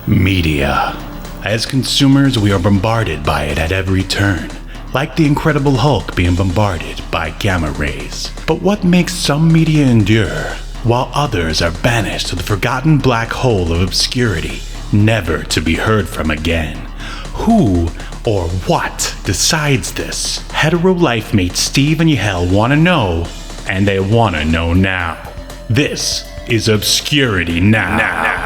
Media. As consumers, we are bombarded by it at every turn, like the Incredible Hulk being bombarded by gamma rays. But what makes some media endure, while others are banished to the forgotten black hole of obscurity, never to be heard from again? Who or what decides this? Hetero life mates Steve and Yahel want to know, and they want to know now. This is Obscurity Now.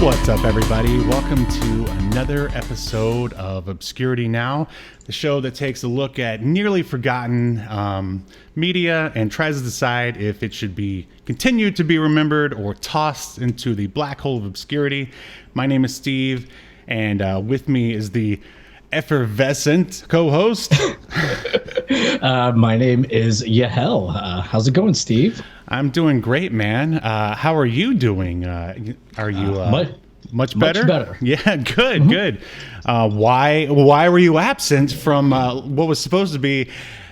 What's up, everybody? Welcome to another episode of Obscurity Now, the show that takes a look at nearly forgotten media and tries to decide if it should be continued to be remembered or tossed into the black hole of obscurity. My name is Steve, and with me is the effervescent co-host. My name is Yahel. How's it going, Steve? I'm doing great, man. How are you doing? Are you much better? Much better. Yeah, good, good. Why were you absent from what was supposed to be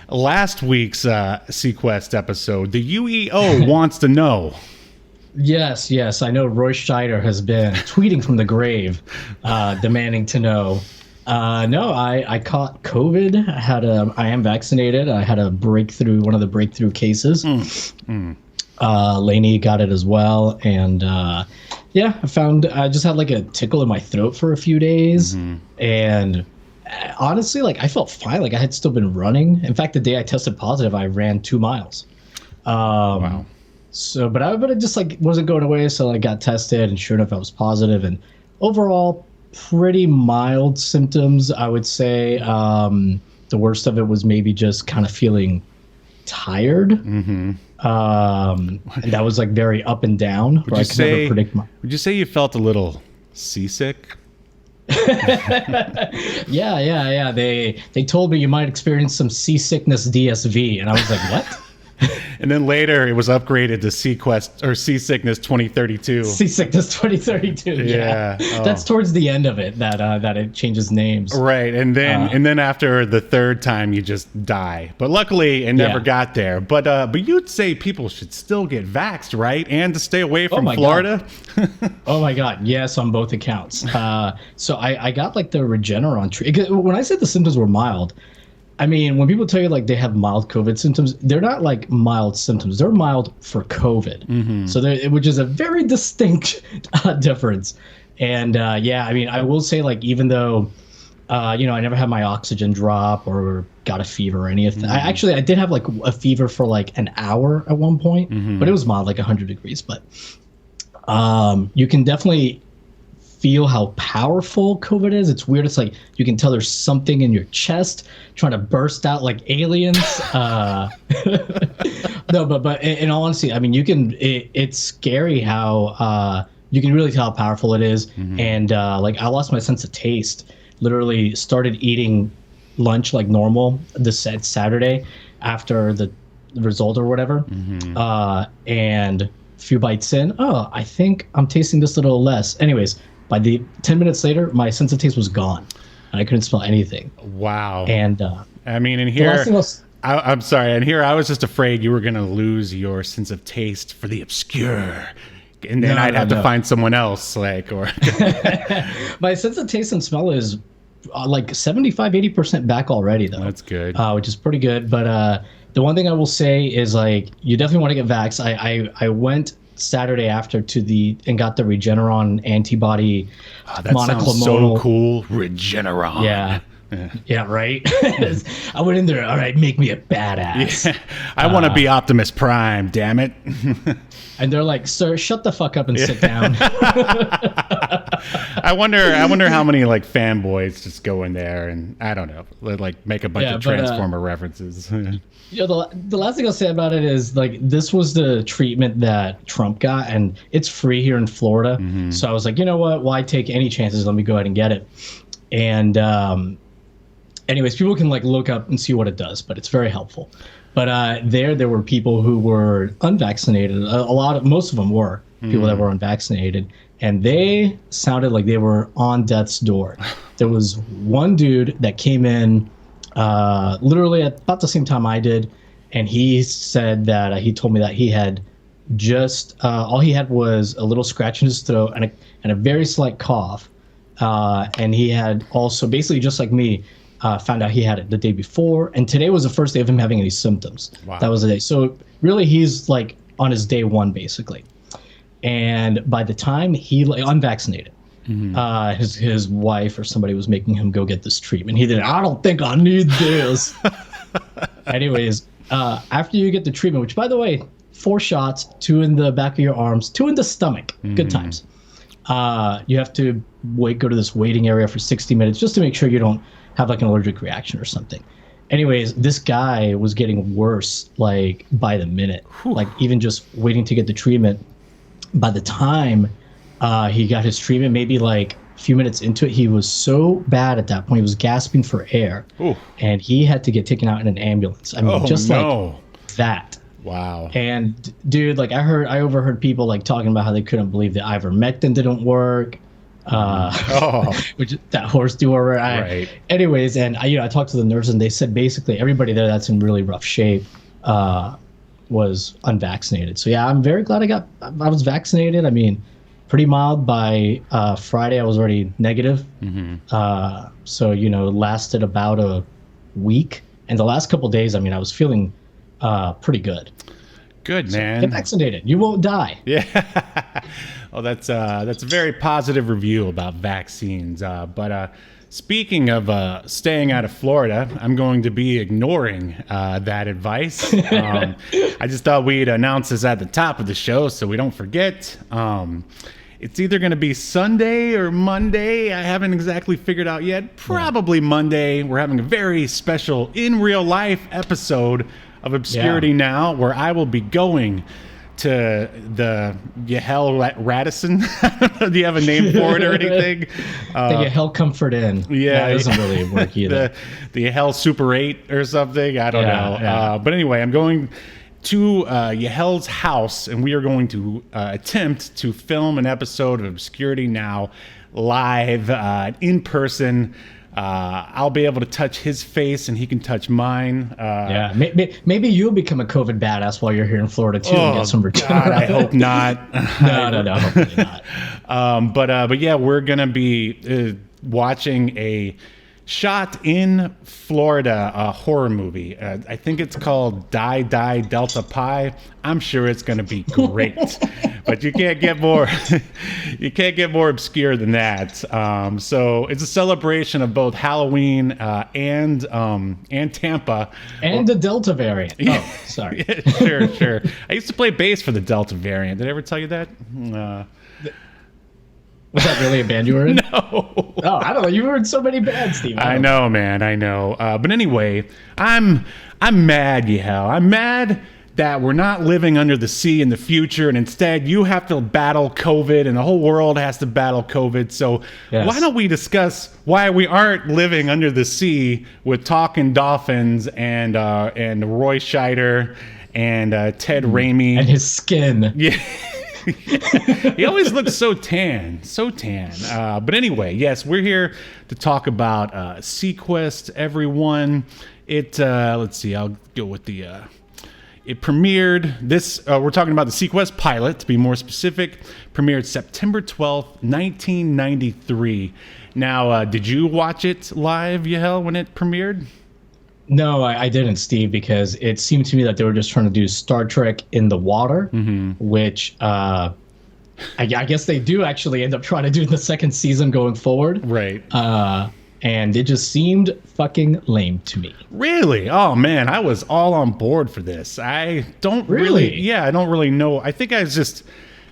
last week's Seaquest episode? The UEO wants to know. Yes. I know Roy Scheider has been tweeting from the grave, demanding to know. No, I caught COVID. I am vaccinated. I had one of the breakthrough cases. Lainey got it as well. And I just had like a tickle in my throat for a few days. And honestly, like I felt fine. Like I had still been running. In fact, the day I tested positive, I ran 2 miles. Wow. So, but it just like wasn't going away. So I got tested, and sure enough, I was positive. And overall, pretty mild symptoms, I would say. The worst of it was maybe just kind of feeling tired. And that was like very up and down. Would you say you felt a little seasick? Yeah. They told me you might experience some seasickness DSV, and I was like, what? And then later it was upgraded to Seaquest or Seasickness 2032. Seasickness 2032. Yeah. Oh. That's towards the end of it that it changes names. Right. And then after the third time you just die. But luckily it never got there. But you'd say people should still get vaxxed, right? And to stay away from Florida. Oh my God. Yes, on both accounts. So I got like the Regeneron treatment. When I said the symptoms were mild, I mean, when people tell you like they have mild COVID symptoms, they're not like mild symptoms. They're mild for COVID. So which is a very distinct difference. And I mean, I will say like, even though, I never had my oxygen drop or got a fever or anything. I did have like a fever for like an hour at one point, but it was mild, like 100 degrees. But you can definitely feel how powerful COVID is. It's weird. It's like you can tell there's something in your chest trying to burst out like aliens. No, but in all honesty, I mean, it's scary how you can really tell how powerful it is. And like I lost my sense of taste. Literally started eating lunch like normal this Saturday after the result or whatever. And a few bites in, I think I'm tasting this a little less. Anyways, by the 10 minutes later, my sense of taste was gone, and I couldn't smell anything. Wow. And I mean, in here, I'm sorry. In here, I was just afraid you were going to lose your sense of taste for the obscure, and then I'd have to find someone else, like, or. My sense of taste and smell is like 75-80% back already, though. That's good. Which is pretty good. But the one thing I will say is like you definitely want to get vaxxed. I went Saturday after and got the Regeneron antibody monoclonal. That sounds so cool. Regeneron. Yeah, right. I went in there. All right, make me a badass. Yeah. I want to be Optimus Prime. Damn it. And they're like, "Sir, shut the fuck up and sit down." I wonder how many like fanboys just go in there and I don't know, like make a bunch of Transformer references. The last thing I'll say about it is like this was the treatment that Trump got, and it's free here in Florida. So I was like, you know what? Why take any chances? Let me go ahead and get it. And anyways, people can like look up and see what it does, but it's very helpful. But there were people who were unvaccinated. Most of them were people that were unvaccinated, and they sounded like they were on death's door. There was one dude that came in literally at about the same time I did, and he said that he told me that he had just all he had was a little scratch in his throat and a very slight cough. And he had also, basically just like me, found out he had it the day before. And today was the first day of him having any symptoms. Wow. That was the day. So really, he's like on his day one, basically. And by the time he unvaccinated, his wife or somebody was making him go get this treatment. He did. I don't think I need this. Anyways, after you get the treatment, which by the way, 4 shots, 2 in the back of your arms, 2 in the stomach. Good times. You have to go to this waiting area for 60 minutes just to make sure you don't have like an allergic reaction or something. Anyways, this guy was getting worse like by the minute. Like even just waiting to get the treatment. By the time he got his treatment, maybe like a few minutes into it, he was so bad at that point. He was gasping for air. And he had to get taken out in an ambulance. I mean, like that. Wow. And dude, like I overheard people like talking about how they couldn't believe the ivermectin didn't work. Which that horse dewormer. Right. Anyways, and I talked to the nurses and they said basically everybody there that's in really rough shape was unvaccinated. So yeah, I'm very glad I was vaccinated. I mean, pretty mild. By Friday I was already negative. So lasted about a week, and the last couple days, I mean, I was feeling pretty good. Good, man. Get vaccinated. You won't die. Yeah. Well, that's a very positive review about vaccines. But speaking of staying out of Florida, I'm going to be ignoring that advice. I just thought we'd announce this at the top of the show so we don't forget. It's either going to be Sunday or Monday. I haven't exactly figured out yet. Probably Monday. We're having a very special in real life episode of Obscurity Now, where I will be going to the Yahel Radisson. Do you have a name for it or anything? The Yahel Comfort Inn. Yeah, that doesn't really work either. the Yahel Super 8 or something. I don't know. Yeah. But anyway, I'm going to Yahel's house, and we are going to attempt to film an episode of Obscurity Now live in person. I'll be able to touch his face and he can touch mine. Maybe you'll become a COVID badass while you're here in Florida too and get some return. God, I hope not. No, hopefully not. But yeah, we're gonna be watching a shot in Florida horror movie. I think it's called Die Die Delta Pi. I'm sure it's gonna be great. But you can't get more obscure than that. So it's a celebration of both Halloween and Tampa. And the Delta variant. Oh, sorry. Sure. I used to play bass for the Delta variant. Did I ever tell you that? Was that really a band you were in? No. Oh, I don't know. You were in so many bands, Steve. I know, man. I know. But anyway, I'm mad, Yahel. I'm mad that we're not living under the sea in the future, and instead you have to battle COVID, and the whole world has to battle COVID. So why don't we discuss why we aren't living under the sea with talking dolphins and Roy Scheider and Ted Raimi and his skin. Yeah. He always looks so tan. But anyway, yes, we're here to talk about Seaquest, everyone. Let's see, I'll go with the... It premiered this, we're talking about the Seaquest pilot, to be more specific, premiered September 12th, 1993. Now, did you watch it live, Yahel, when it premiered? No, I didn't, Steve, because it seemed to me that they were just trying to do Star Trek in the water, which I guess they do actually end up trying to do in the second season going forward. Right. And it just seemed fucking lame to me. Really? Oh, man, I was all on board for this. I don't really I don't really know. I think I was just...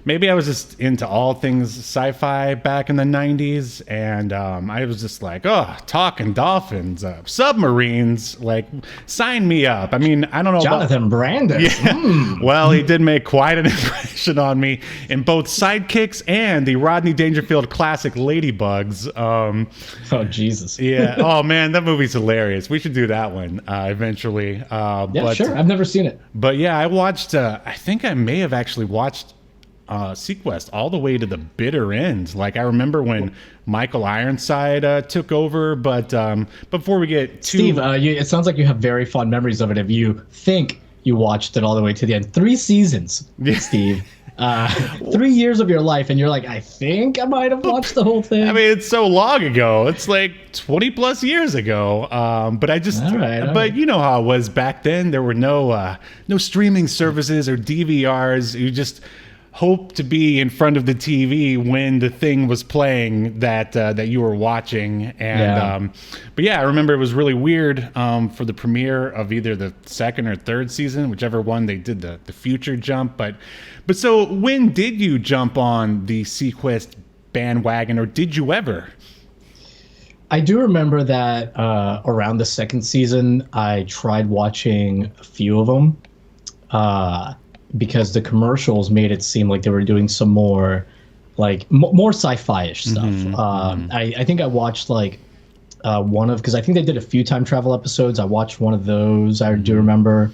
Maybe I was just into all things sci-fi back in the 90s, and I was just like, oh, talking dolphins, submarines, like, sign me up. I mean, I don't know Jonathan Brandis. Yeah. Well, he did make quite an impression on me in both Sidekicks and the Rodney Dangerfield classic Ladybugs. Oh, Jesus. Yeah. Oh, man, that movie's hilarious. We should do that one eventually. Sure. I've never seen it. But yeah, I watched, I think I may have actually watched Seaquest all the way to the bitter end. Like, I remember when Michael Ironside took over, but before we get to... Steve, it sounds like you have very fond memories of it if you think you watched it all the way to the end. 3 seasons, Steve. 3 years of your life, and you're like, I think I might have watched the whole thing. I mean, it's so long ago. It's like 20 plus years ago. But I just, all right. You know how it was back then. There were no streaming services or DVRs. You just hope to be in front of the TV when the thing was playing that you were watching. And but yeah, I remember it was really weird for the premiere of either the second or third season, whichever one they did the future jump. But so when did you jump on the Seaquest bandwagon, or did you ever? I do remember that around the second season, I tried watching a few of them. Because the commercials made it seem like they were doing some more, like more sci-fi-ish stuff. I think I watched like because I think they did a few time travel episodes. I watched one of those. I do remember,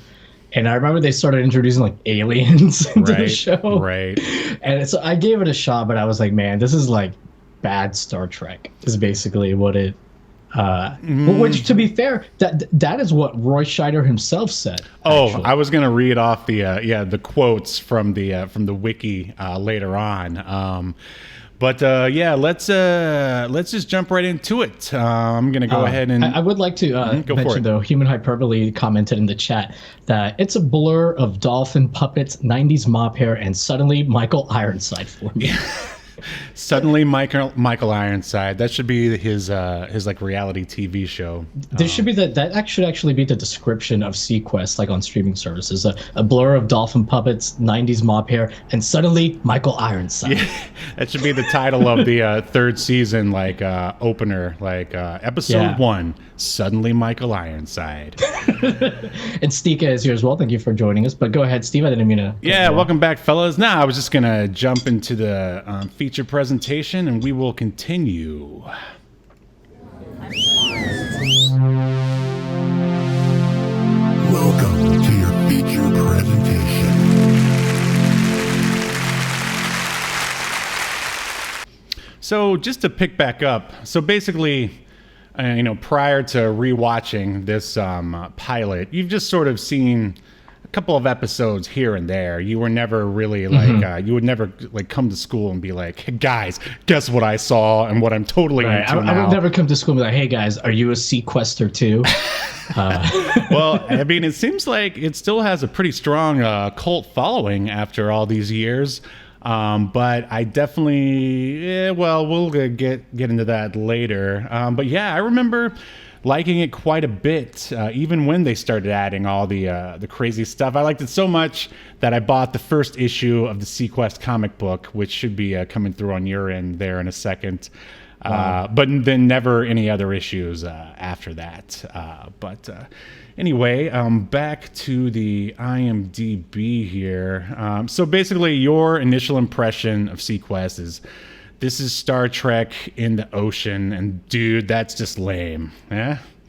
and I remember they started introducing like aliens into the show. Right. And so I gave it a shot, but I was like, man, this is like bad Star Trek. Is basically what it. Which, to be fair, that is what Roy Scheider himself said. Actually. I was going to read off the quotes from the wiki later on. Let's just jump right into it. I'm going to go ahead and I would like to mention, though, Human Hyperbole commented in the chat that it's a blur of dolphin puppets, 90s mop hair, and suddenly Michael Ironside for me. Suddenly Michael Ironside. That should be his like reality TV show. This should be that should actually be the description of Seaquest, like on streaming services. A blur of dolphin puppets, 90s mop hair, and suddenly Michael Ironside. Yeah, that should be the title of the third season, like opener, like episode 1. Suddenly Michael Ironside. And Stika is here as well. Thank you for joining us. But go ahead, Steve. I didn't mean to. Yeah, welcome back, fellas. Now I was just gonna jump into the feature presentation, and we will continue. Welcome to your feature presentation. So just to pick back up, so basically, prior to rewatching this pilot, you've just sort of seen a couple of episodes here and there. You were never really like, you would never like come to school and be like, hey, guys, guess what I saw and what I'm totally into now. I would never come to school and be like, hey guys, are you a Seaquester too? Well, I mean, it seems like it still has a pretty strong cult following after all these years. But I definitely, we'll get into that later. But yeah, I remember liking it quite a bit, even when they started adding all the crazy stuff. I liked it so much that I bought the first issue of the Seaquest comic book, which should be coming through on your end there in a second. But then never any other issues after that. Anyway, back to the IMDb here. So basically, your initial impression of Seaquest is this is Star Trek in the ocean, and dude, that's just lame.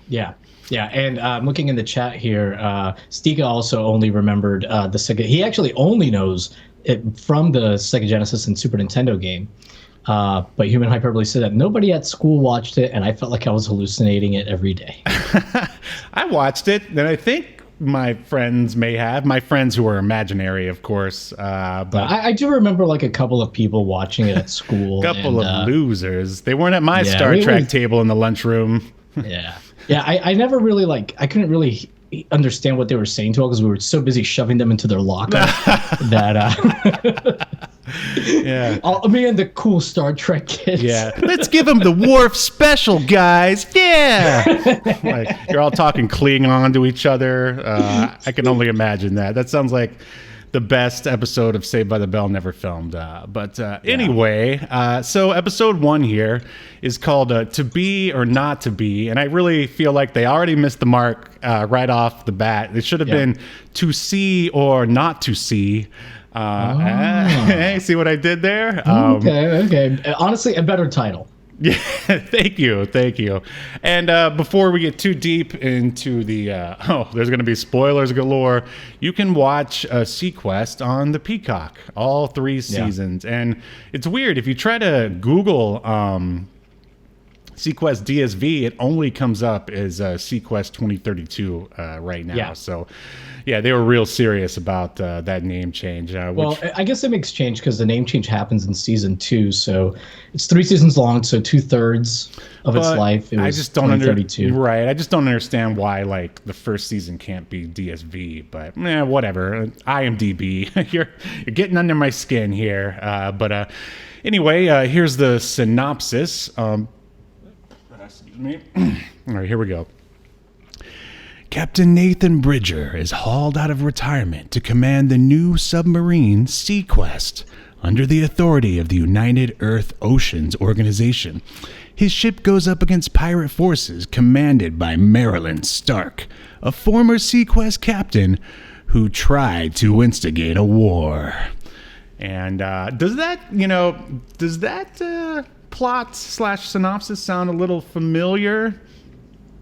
Yeah. And looking in the chat here, Stika also only remembered the Sega. He actually only knows it from the Sega Genesis and Super Nintendo game. But Human Hyperbole said that nobody at school watched it, and I felt like I was hallucinating it every day. I watched it, and I think my friends may have. My friends who are imaginary, of course. But I do remember like a couple of people watching it at school. A couple of losers. They weren't at my Star Trek table in the lunchroom. Yeah. I never really I couldn't really understand what they were saying to us because we were so busy shoving them into their locker that yeah, me and the cool Star Trek kids. Yeah, let's give them the Worf special, guys. Yeah, like you're all talking Klingon to each other. I can only imagine that. That sounds like the best episode of Saved by the Bell never filmed. Anyway, so episode 1 here is called To Be or Not to Be. And I really feel like they already missed the mark right off the bat. It should have been To See or Not to See. Hey, see what I did there? Okay. Honestly, a better title. Yeah, thank you. And before we get too deep into the, there's going to be spoilers galore, you can watch Seaquest on the Peacock, all 3 seasons. And it's weird, if you try to Google Seaquest DSV, it only comes up as Seaquest 2032 right now. Yeah. So, yeah, they were real serious about that name change. Well, I guess it makes change because the name change happens in season 2. So it's 3 seasons long. So 2/3 of its life. It was I just don't 2032. Right. I just don't understand why like the first season can't be DSV. But whatever. IMDb, you're getting under my skin here. But anyway, here's the synopsis. Excuse me. All right, here we go. Captain Nathan Bridger is hauled out of retirement to command the new submarine Seaquest under the authority of the United Earth Oceans Organization. His ship goes up against pirate forces commanded by Marilyn Stark, a former Seaquest captain who tried to instigate a war. And does that plot / synopsis sound a little familiar?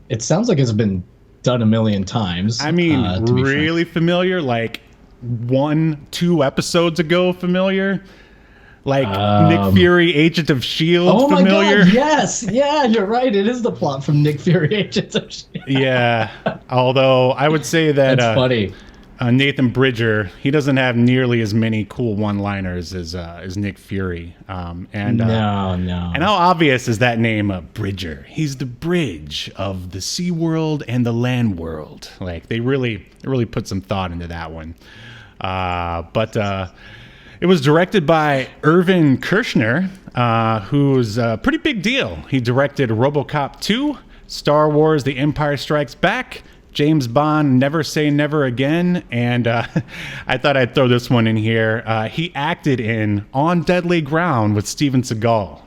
It sounds like it's been done a million times. I mean, really familiar, like 1-2 episodes ago familiar? Like Nick Fury, Agent of S.H.I.E.L.D. familiar? My God, yes. Yeah, you're right. It is the plot from Nick Fury, Agent of S.H.I.E.L.D. Yeah, although I would say that That's funny. Nathan Bridger, he doesn't have nearly as many cool one-liners as Nick Fury. No. And how obvious is that name, Bridger? He's the bridge of the sea world and the land world. Like they really put some thought into that one. But it was directed by Irvin Kershner, who's a pretty big deal. He directed RoboCop 2, Star Wars: The Empire Strikes Back, James Bond, Never Say Never Again, and I thought I'd throw this one in here. He acted in On Deadly Ground with Steven Seagal.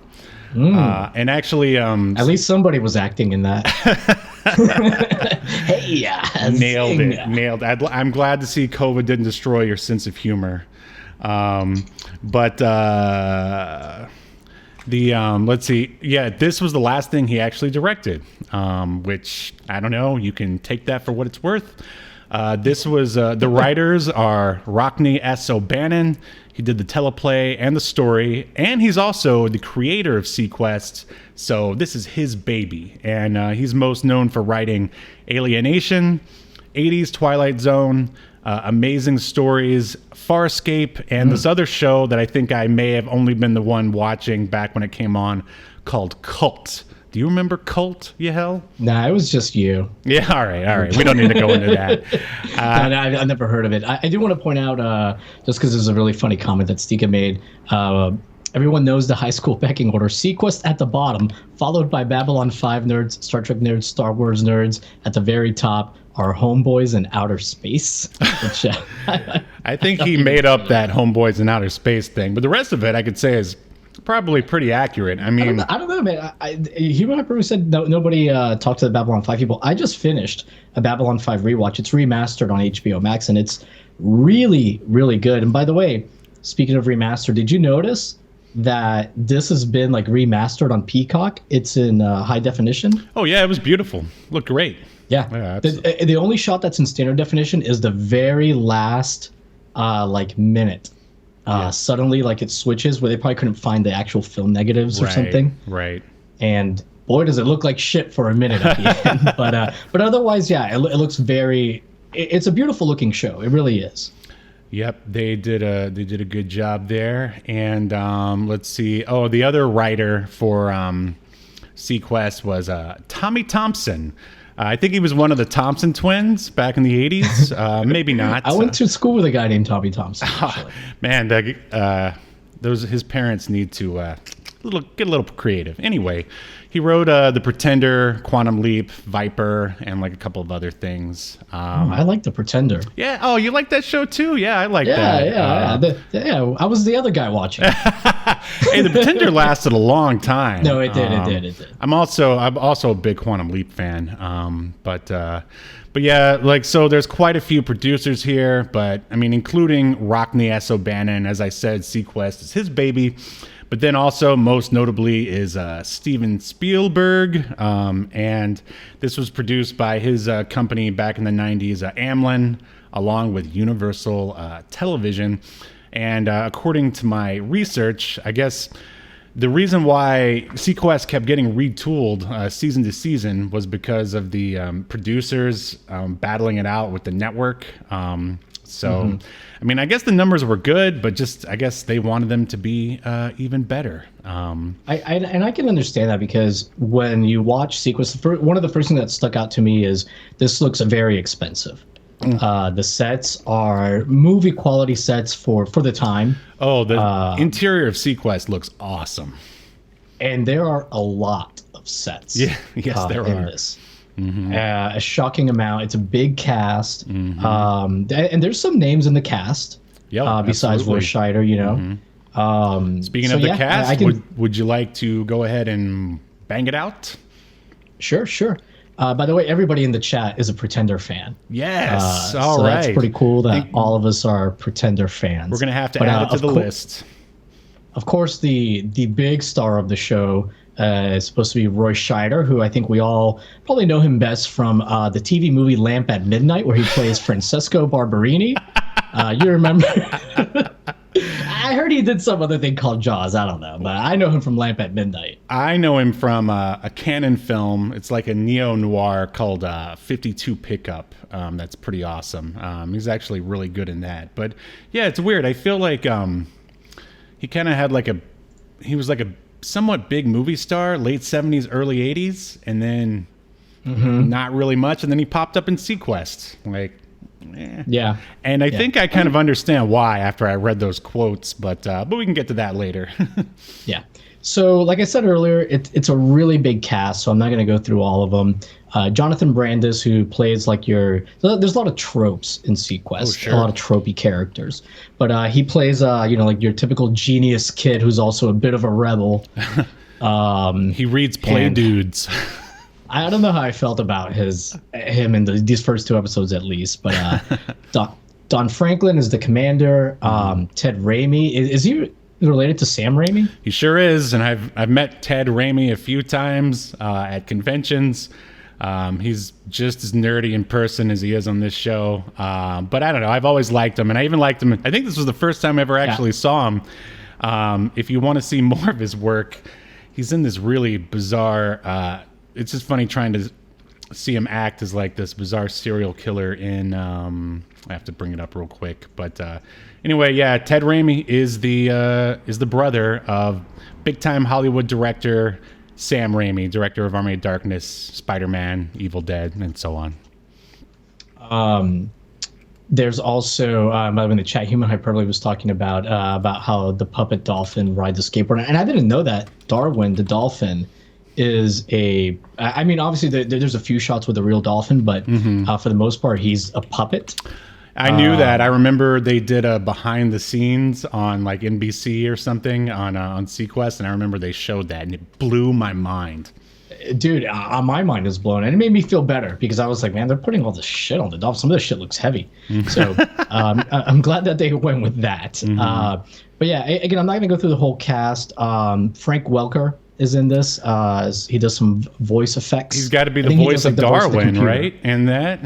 And actually... at least somebody was acting in that. Hey, nailed it. I'm glad to see COVID didn't destroy your sense of humor. Let's see. Yeah, this was the last thing he actually directed, which I don't know. You can take that for what it's worth. This was the writers are Rockne S. O'Bannon. He did the teleplay and the story, and he's also the creator of Seaquest. So this is his baby, and he's most known for writing Alienation, 80s Twilight Zone, Amazing Stories, Farscape, and this other show that I think I may have only been the one watching back when it came on called Cult. Do you remember Cult, Yahel? Nah, it was just you. Yeah, all right. We don't need to go into that. I've never heard of it. I do want to point out, just because there's a really funny comment that Stika made, everyone knows the high school pecking order. Seaquest at the bottom, followed by Babylon 5 nerds, Star Trek nerds, Star Wars nerds. At the very top are Homeboys in Outer Space. Which, I think he made up that Homeboys in Outer Space thing, but the rest of it I could say is probably pretty accurate. I mean, I don't know, man. Human Hyper said nobody talked to the Babylon 5 people. I just finished a Babylon 5 rewatch. It's remastered on HBO Max, and it's really, really good. And by the way, speaking of remastered, did you notice that this has been like remastered on Peacock? It's in high definition. Oh yeah, it was beautiful. Looked great. Yeah. The only shot that's in standard definition is the very last minute. Suddenly, like, it switches where they probably couldn't find the actual film negatives or something. Right. And boy, does it look like shit for a minute at the end. But otherwise, yeah, it looks very. It's a beautiful looking show. It really is. Yep, they did a good job there. And let's see. Oh, the other writer for Seaquest was Tommy Thompson. I think he was one of the Thompson twins back in the 80s. Maybe not. I went to school with a guy named Tommy Thompson. Man, his parents need to get a little creative. Anyway, he wrote The Pretender, Quantum Leap, Viper, and like a couple of other things. I like The Pretender. Yeah. Oh, you like that show too? Yeah, I like that. Yeah. I was the other guy watching. Hey, The Pretender lasted a long time. No, it did. It did. I'm also a big Quantum Leap fan. But yeah, like, so there's quite a few producers here, but I mean, including Rockne S. O'Bannon, as I said, Seaquest is his baby. But then also, most notably, is Steven Spielberg, and this was produced by his company back in the 90s, Amblin, along with Universal Television. And according to my research, I guess the reason why Seaquest kept getting retooled season to season was because of the producers battling it out with the network. I mean, I guess the numbers were good, but just I guess they wanted them to be even better. I can understand that, because when you watch Seaquest, one of the first things that stuck out to me is this looks very expensive. The sets are movie quality sets for the time. Oh, the interior of Seaquest looks awesome. And there are a lot of sets. Yeah, yes, there in are. This. A shocking amount. It's a big cast. And there's some names in the cast. Besides Roy Scheider, you know. Speaking of the cast, would you like to go ahead and bang it out? Sure. By the way, everybody in the chat is a Pretender fan. Yes. All right. That's pretty cool that all of us are Pretender fans. We're going to have to add it to the list. Of course, the big star of the show is supposed to be Roy Scheider, who I think we all probably know him best from the TV movie Lamp at Midnight, where he plays Francesco Barberini. You remember? I heard he did some other thing called Jaws. I don't know, but I know him from Lamp at Midnight. I know him from a Canon film. It's like a neo-noir called 52 Pickup. That's pretty awesome. He's actually really good in that. But yeah, it's weird. I feel like he kind of had he was like a somewhat big movie star, late 70s, early 80s, and then not really much. And then he popped up in Seaquest. Yeah. And I think I kind of understand why after I read those quotes, but we can get to that later. Yeah. So like I said earlier, it's a really big cast, so I'm not going to go through all of them. Jonathan Brandis, who plays there's a lot of tropes in Seaquest, a lot of tropey characters, but he plays your typical genius kid who's also a bit of a rebel. He reads Play Dudes. I don't know how I felt about him in these first two episodes at least, but Don Franklin is the commander. Ted Raimi, is he related to Sam Raimi? He sure is, and I've met Ted Raimi a few times at conventions. He's just as nerdy in person as he is on this show. But I don't know, I've always liked him, and I even liked him. I think this was the first time I ever actually saw him. If you want to see more of his work, he's in this really bizarre... it's just funny trying to see him act as this bizarre serial killer in I have to bring it up real quick, but anyway, yeah, Ted Raimi is the brother of big time Hollywood director Sam Raimi, director of Army of Darkness, Spider-Man, Evil Dead, and so on. There's also in the chat, Human Hyperbole was talking about how the puppet dolphin rides a skateboard, and I didn't know that Darwin the dolphin is obviously there's a few shots with a real dolphin, but for the most part he's a puppet. I knew that. I remember they did a behind the scenes on NBC or something on Seaquest, and I remember they showed that, and it blew my mind. Dude, my mind is blown, and it made me feel better because I was like, man, they're putting all this shit on the dolphin. Some of this shit looks heavy. So I'm glad that they went with that. But yeah, again, I'm not going to go through the whole cast. Frank Welker is in this. He does some voice effects. He's got to be the voice of Darwin, right? And that,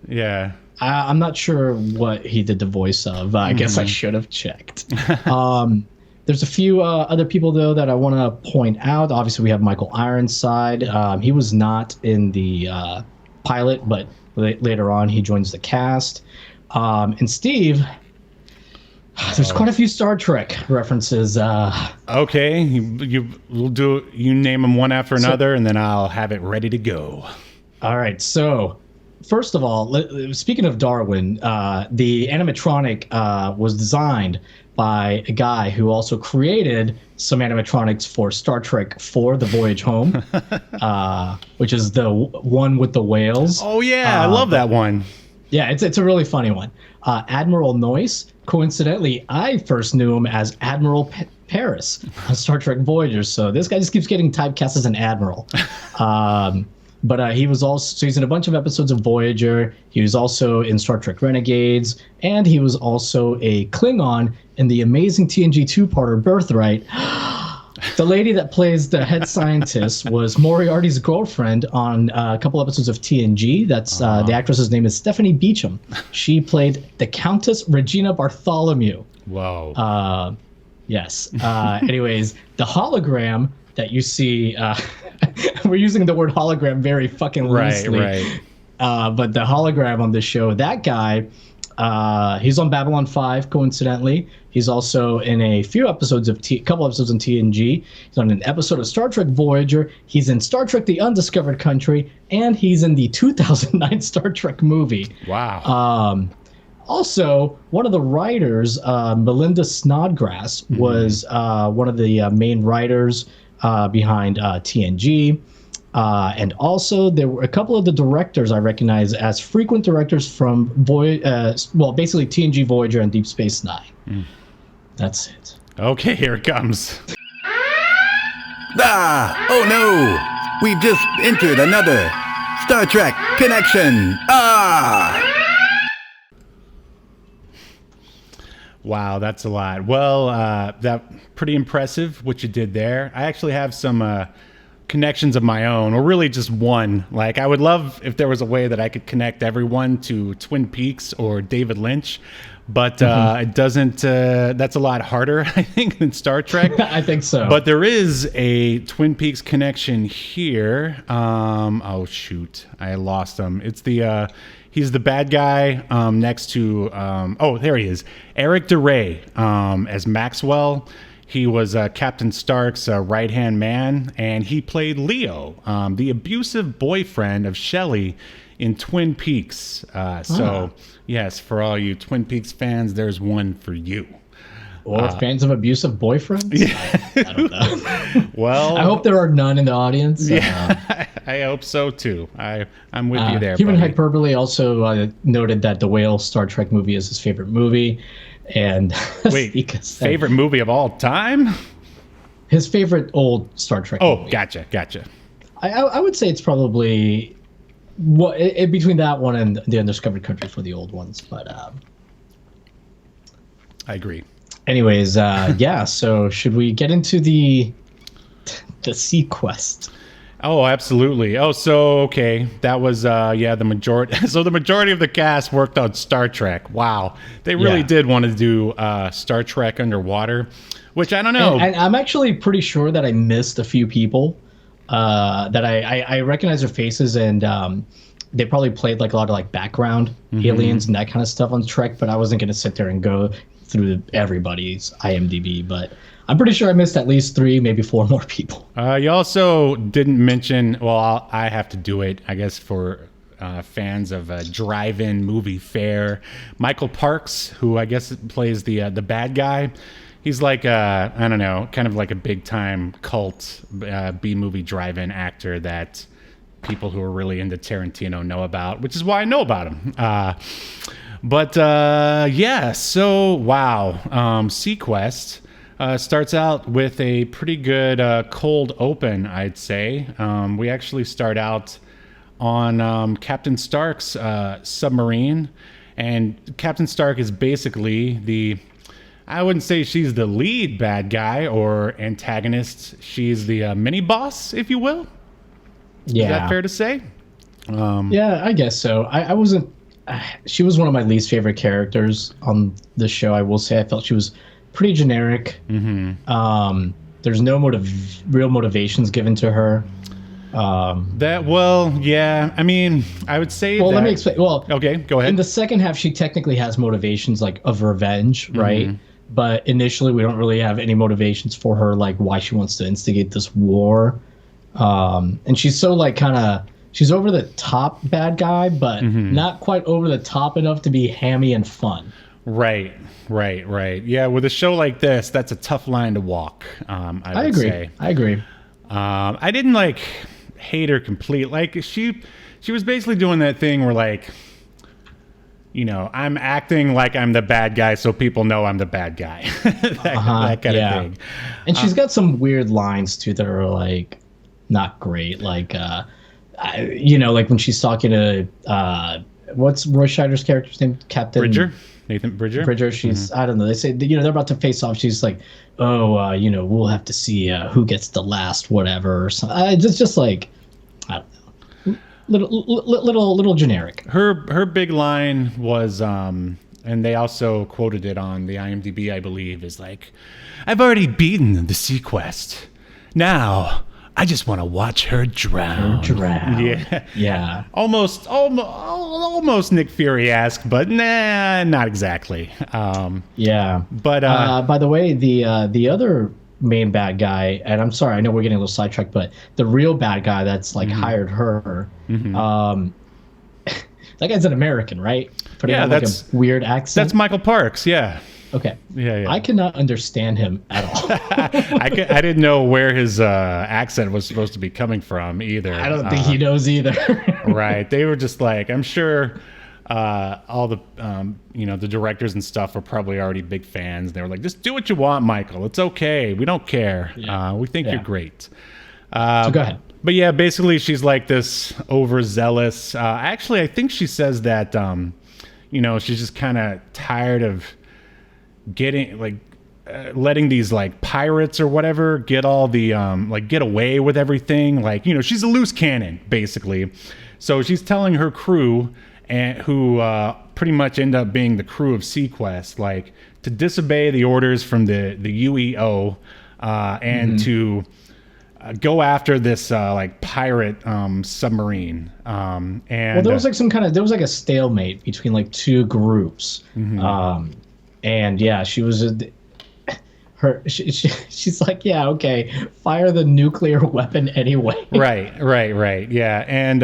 yeah. I'm not sure what he did the voice of. I guess I should have checked. There's a few other people, though, that I want to point out. Obviously, we have Michael Ironside. He was not in the pilot, but later on he joins the cast. And Steve... There's quite a few Star Trek references. Okay, you name them one after another, and then I'll have it ready to go. All right. So, first of all, speaking of Darwin, the animatronic was designed by a guy who also created some animatronics for Star Trek 4: The Voyage Home, which is the one with the whales. Oh yeah, I love that one. Yeah, it's a really funny one. Admiral Noyce. Coincidentally, I first knew him as Admiral Paris on Star Trek Voyager. So this guy just keeps getting typecast as an admiral. But he was also, he's in a bunch of episodes of Voyager. He was also in Star Trek Renegades, and he was also a Klingon in the amazing TNG two-parter Birthright. The lady that plays the head scientist was Moriarty's girlfriend on a couple episodes of TNG. That's the actress's name is Stephanie Beacham. She played the Countess Regina Bartholomew. Wow. Yes. Anyways, the hologram that you see, we're using the word hologram very fucking loosely. Right. But the hologram on this show, that guy, he's on Babylon 5, coincidentally. He's also in a few episodes of couple episodes in TNG. He's on an episode of Star Trek Voyager. He's in Star Trek: The Undiscovered Country, and he's in the 2009 Star Trek movie. Wow. Also, one of the writers, Melinda Snodgrass, was one of the main writers behind TNG. And also, there were a couple of the directors I recognize as frequent directors from basically TNG, Voyager, and Deep Space Nine. That's it. Okay, here it comes. Ah! Oh no! We've just entered another Star Trek connection. Ah! Wow, that's a lot. Well, that pretty impressive what you did there. I actually have some connections of my own, or really just one. Like, I would love if there was a way that I could connect everyone to Twin Peaks or David Lynch, but it doesn't. That's a lot harder, I think, than Star Trek. I think so. But there is a Twin Peaks connection here. Oh shoot, I lost him. It's the he's the bad guy next to. Oh, there he is, Eric DeRay as Maxwell. He was Captain Stark's right-hand man, and he played Leo, the abusive boyfriend of Shelley in Twin Peaks. So, yes, for all you Twin Peaks fans, there's one for you. Or fans of abusive boyfriends? Yeah. I don't know. Well, I hope there are none in the audience. Yeah, I hope so too. I'm with you there. Human buddy. Hyperbole also noted that the Whale Star Trek movie is his favorite movie. And wait, favorite movie of all time? His favorite old Star Trek movie. Gotcha. I would say it's probably between that one and The Undiscovered Country for the old ones. But I agree. Anyways, yeah. So should we get into the Seaquest? Oh, absolutely. Oh, so okay, that was the majority. So the majority of the cast worked on Star Trek. Wow, they really did want to do Star Trek underwater, which I don't know. And I'm actually pretty sure that I missed a few people that I recognize their faces, and they probably played like a lot of like background aliens and that kind of stuff on Trek. But I wasn't going to sit there and go through everybody's IMDb, but I'm pretty sure I missed at least 3, maybe 4 more people. You also didn't mention, well, I have to do it, I guess, for fans of drive-in movie fare. Michael Parks, who I guess plays the bad guy. He's like, I don't know, kind of like a big-time cult B-movie drive-in actor that people who are really into Tarantino know about, which is why I know about him. So, wow. Seaquest starts out with a pretty good cold open, I'd say. We actually start out on Captain Stark's submarine, and Captain Stark is basically I wouldn't say she's the lead bad guy or antagonist. She's the mini-boss, if you will. Yeah. Is that fair to say? Yeah, I guess so. I wasn't... she was one of my least favorite characters on the show, I will say. I felt she was pretty generic. There's no real motivations given to her. I mean, I would say let me explain. Well, okay, go ahead. In the second half, she technically has motivations like of revenge, right? But initially, we don't really have any motivations for her, like why she wants to instigate this war. And she's so like she's over the top bad guy, but not quite over the top enough to be hammy and fun. Right. Yeah, with a show like this, that's a tough line to walk. I agree. I didn't like hate her complete. Like she was basically doing that thing where like, you know, I'm acting like I'm the bad guy so people know I'm the bad guy. that kind of thing. And she's got some weird lines too that are like not great. Like like when she's talking to what's Roy Scheider's character's name? Captain Nathan Bridger. She's I don't know. They say they're about to face off. She's like, we'll have to see who gets the last whatever or something. It's just like I don't know, little generic. Her big line was And they also quoted it on the IMDb, I believe, is like, "I've already beaten the Seaquest. Now I just want to watch her drown." Yeah. Almost Nick Fury-esque, but nah, not exactly. Yeah. But by the way, the other main bad guy, and I'm sorry, I know we're getting a little sidetracked, but the real bad guy that's like hired her, that guy's an American, right? Putting on like a weird accent. That's Michael Parks, yeah. Okay. Yeah. I cannot understand him at all. I didn't know where his accent was supposed to be coming from either. I don't think he knows either. Right. They were just like, I'm sure all the the directors and stuff were probably already big fans. They were like, just do what you want, Michael. It's okay. We don't care. Yeah. We think you're great. So go ahead. But yeah, basically she's like this overzealous. Actually, I think she says that, she's just kind of tired of getting like letting these like pirates or whatever get all the get away with everything. Like, she's a loose cannon basically. So she's telling her crew, and who pretty much end up being the crew of Seaquest, like to disobey the orders from the UEO and to go after this like pirate submarine. And there was like there was like a stalemate between like two groups. And yeah, she was she's like, yeah, okay, fire the nuclear weapon anyway. Right. Yeah. And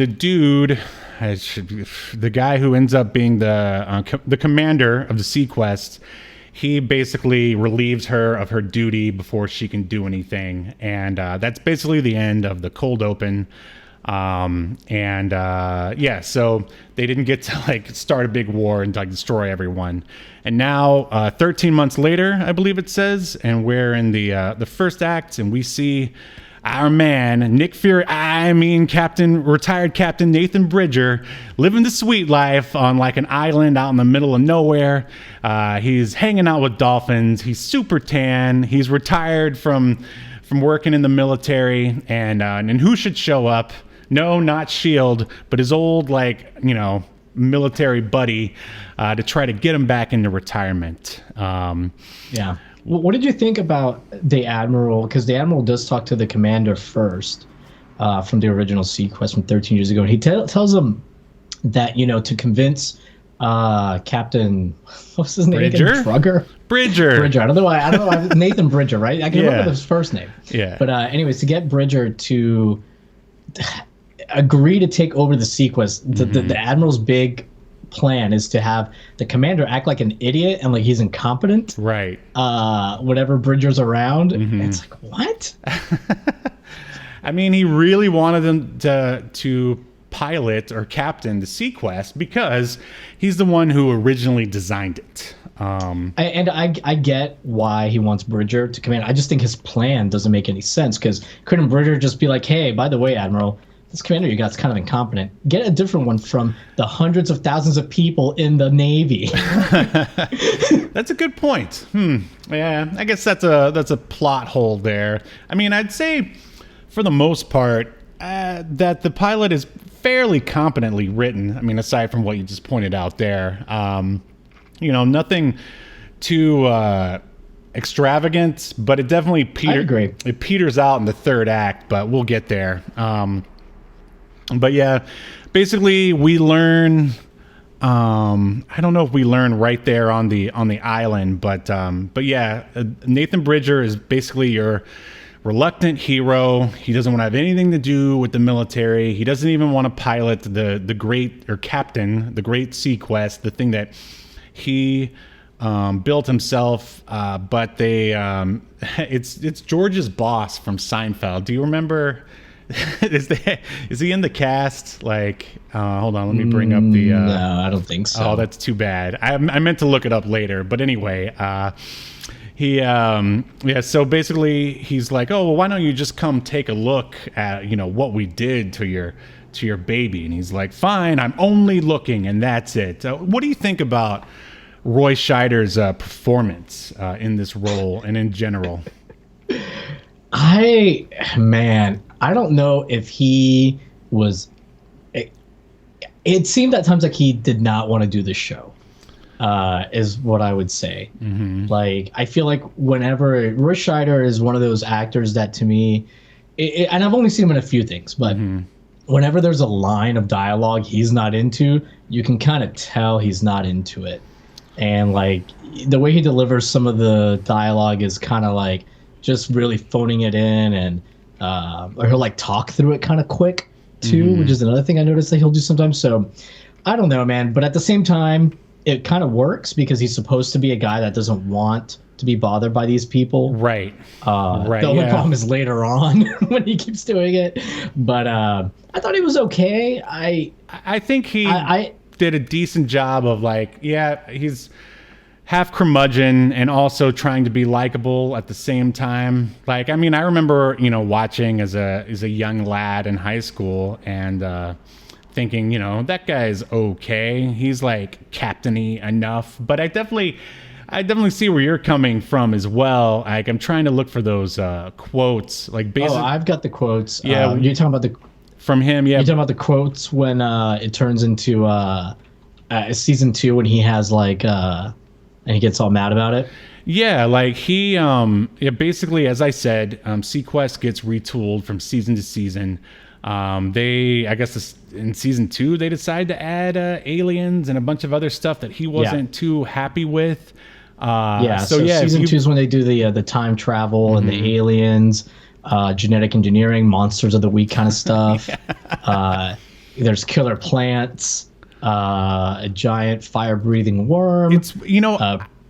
the dude, the guy who ends up being the commander of the Seaquest, he basically relieves her of her duty before she can do anything. And that's basically the end of the cold open. So they didn't get to like start a big war and like destroy everyone. And now 13 months later, I believe it says, and we're in the first act, and we see our man Nick Fury, retired Captain Nathan Bridger, living the sweet life on like an island out in the middle of nowhere. He's hanging out with dolphins. He's super tan. He's retired from working in the military, and who should show up? No, not S.H.I.E.L.D., but his old military buddy to try to get him back into retirement. Yeah. What did you think about the Admiral? Because the Admiral does talk to the commander first from the original Seaquest from 13 years ago. And he tells him that, to convince Captain, what's his name? Bridger? Bridger. I don't know why. Nathan Bridger, right? I can remember his first name. Yeah. But anyways, to get Bridger to agree to take over the Seaquest, the Admiral's big plan is to have the commander act like an idiot and like he's incompetent, right? Whenever Bridger's around. And it's like, what? I mean, he really wanted them to pilot or captain the Seaquest because he's the one who originally designed it. I get why he wants Bridger to command. I just think his plan doesn't make any sense, because couldn't Bridger just be like, hey, by the way, Admiral, this commander you got's kind of incompetent. Get a different one from the hundreds of thousands of people in the Navy. That's a good point. Yeah, I guess that's a plot hole there. I mean, I'd say for the most part that the pilot is fairly competently written. I mean, aside from what you just pointed out there, nothing too extravagant, but it definitely peters out in the third act. But we'll get there. But yeah, basically we learn. I don't know if we learn right there on the island, but yeah, Nathan Bridger is basically your reluctant hero. He doesn't want to have anything to do with the military. He doesn't even want to pilot the great, or captain the great Seaquest, the thing that he built himself. But they it's George's boss from Seinfeld. Do you remember? Is he in the cast? Like, hold on, let me bring up the. No, I don't think so. Oh, that's too bad. I meant to look it up later, but anyway, So basically, he's like, oh, well, why don't you just come take a look at what we did to your baby? And he's like, fine, I'm only looking, and that's it. What do you think about Roy Scheider's performance in this role and in general? I don't know if he was. It seemed at times like he did not want to do the show. is what I would say. Like, I feel like whenever Roy Scheider is one of those actors that, to me, and I've only seen him in a few things, but whenever there's a line of dialogue he's not into, you can kind of tell he's not into it. And like the way he delivers some of the dialogue is kind of like just really phoning it in, and or he'll like talk through it kind of quick too, which is another thing I noticed that he'll do sometimes. So I don't know, man, but at the same time, it kind of works because he's supposed to be a guy that doesn't want to be bothered by these people. Right. The only problem is later on when he keeps doing it. But I thought he was okay. I think he did a decent job of like, he's half curmudgeon and also trying to be likable at the same time. Like, I mean, I remember, watching as a young lad in high school and thinking, that guy's okay. He's like captain-y enough. But I definitely see where you're coming from as well. Like, I'm trying to look for those quotes. Like, basically, I've got the quotes. Yeah, you're talking about from him. Yeah, you're talking about the quotes when it turns into season 2 when he has like and he gets all mad about it. Yeah, like he basically, as I said, Seaquest gets retooled from season to season. I guess in season 2 they decide to add aliens and a bunch of other stuff that he wasn't too happy with. So season 2 is when they do the time travel and the aliens, genetic engineering, monsters of the week kind of stuff. There's killer plants, a giant fire breathing worm. It's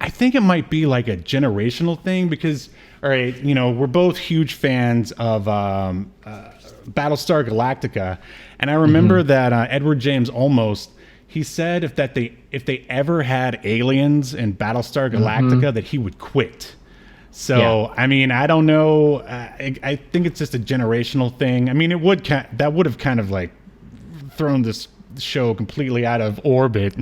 I think it might be like a generational thing because, all right, we're both huge fans of Battlestar Galactica, and I remember that Edward James Olmos, he said if they ever had aliens in Battlestar Galactica that he would quit. So I mean, I don't know. I think it's just a generational thing. I mean, that would have kind of like thrown this show completely out of orbit.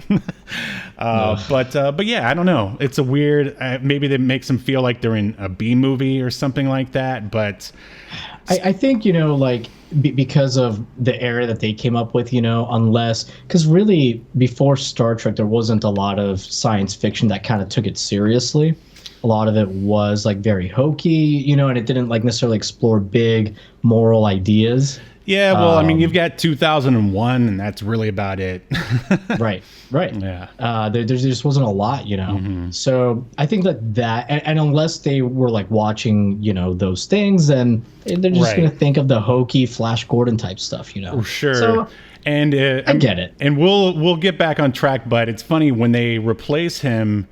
But yeah, I don't know. It's a weird. Maybe that makes them feel like they're in a B movie or something like that. But I think because of the era that they came up with, because really before Star Trek there wasn't a lot of science fiction that kind of took it seriously. A lot of it was like very hokey, and it didn't like necessarily explore big moral ideas. Yeah, well, I mean, you've got 2001, and that's really about it. Right. Yeah. There just wasn't a lot, So I think that and unless they were like watching, those things, then they're just going to think of the hokey Flash Gordon type stuff, Sure. So, and I get it. And we'll get back on track, but it's funny when they replace him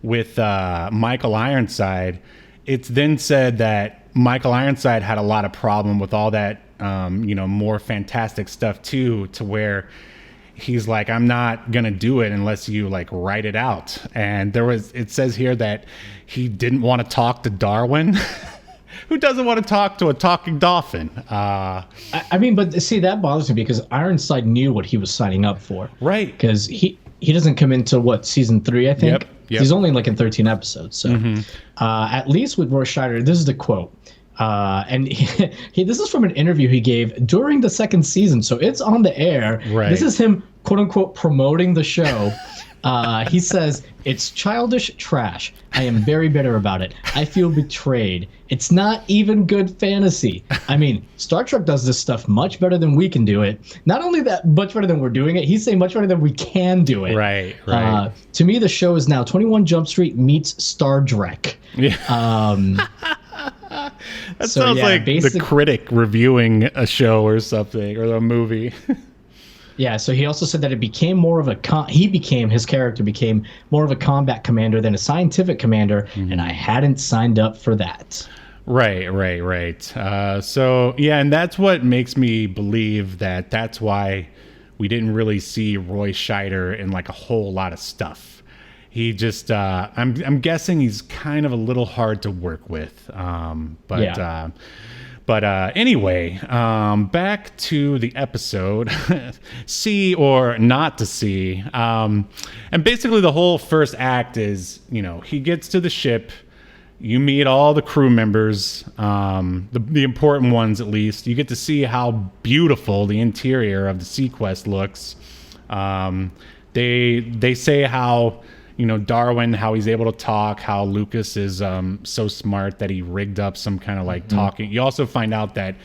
with Michael Ironside. It's then said that Michael Ironside had a lot of problem with all that. More fantastic stuff too, to where he's like, I'm not gonna do it unless you like write it out. And it says here that he didn't want to talk to Darwin. Who doesn't want to talk to a talking dolphin? I mean, but see, that bothers me because Ironside knew what he was signing up for. Right. Because he doesn't come into season 3, I think. Yep. He's only like in 13 episodes. So at least with Roy Scheider, this is the quote. And this is from an interview he gave during the 2nd season, so it's on the air. Right. This is him, quote unquote, promoting the show. He says, "It's childish trash. I am very bitter about it. I feel betrayed. It's not even good fantasy. I mean, Star Trek does this stuff much better than we can do it. Not only that, much better than we're doing it. He's saying much better than we can do it. Right. To me, the show is now 21 Jump Street meets Star Trek." Yeah. That sounds like the critic reviewing a show or something, or a movie. Yeah, so he also said that it became more of his character became more of a combat commander than a scientific commander, and I hadn't signed up for that. Right. So, yeah, and that's what makes me believe that that's why we didn't really see Roy Scheider in like a whole lot of stuff. He just, I'm guessing he's kind of a little hard to work with. But anyway, back to the episode, see or not to see. And basically the whole first act is, he gets to the ship, you meet all the crew members, the important ones at least. You get to see how beautiful the interior of the Seaquest looks. They say how Darwin, how he's able to talk, how Lucas is so smart that he rigged up some kind of like talking. You also find out that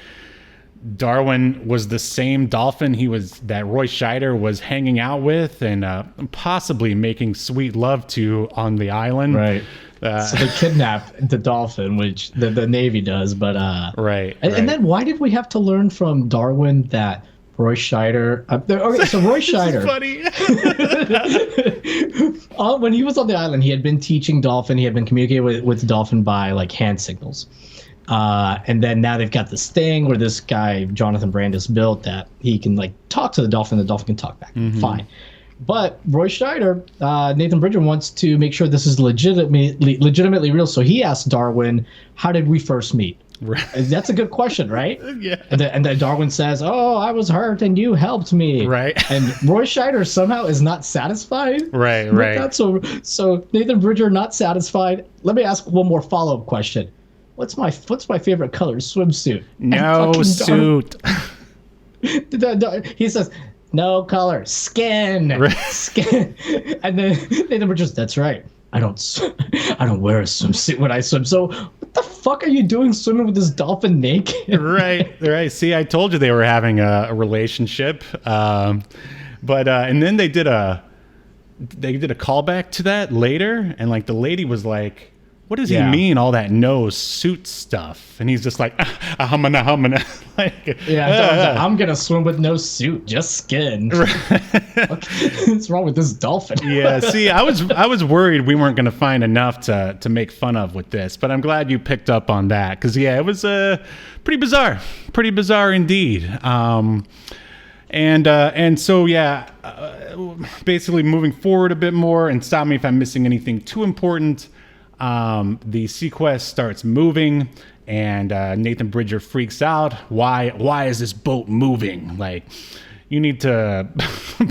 Darwin was the same dolphin that Roy Scheider was hanging out with and possibly making sweet love to on the island. Right. So they kidnap the dolphin, which the Navy does, but right. And then why did we have to learn from Darwin that Roy Scheider? Okay, so Roy Scheider. Funny. When he was on the island, he had been teaching dolphin. He had been communicating with the dolphin by like hand signals. And then now they've got this thing where this guy Jonathan Brandis built that he can like talk to the dolphin can talk back. Fine. But Roy Scheider, Nathan Bridger wants to make sure this is legitimately real. So he asked Darwin, how did we first meet? Right. That's a good question, right? Yeah. And then Darwin says, oh, I was hurt and you helped me. Right. And Roy Scheider somehow is not satisfied. Right. That. So Nathan Bridger not satisfied. Let me ask one more follow-up question. What's my favorite color? Swimsuit. No suit. He says, no color, skin, skin. And then Nathan Bridges, that's right. I don't wear a swimsuit when I swim. So what the fuck are you doing swimming with this dolphin naked? Right. See, I told you they were having a relationship. And then they did a callback to that later, and like the lady was like, what does he mean, all that no suit stuff? And he's just like, humana. Like, I'm going to swim with no suit, just skin. What's wrong with this dolphin? Yeah, see, I was worried we weren't going to find enough to make fun of with this, but I'm glad you picked up on that. Because, it was pretty bizarre indeed. And so, basically moving forward a bit more, and stop me if I'm missing anything too important. The Seaquest starts moving, and Nathan Bridger freaks out. Why is this boat moving? Like, you need to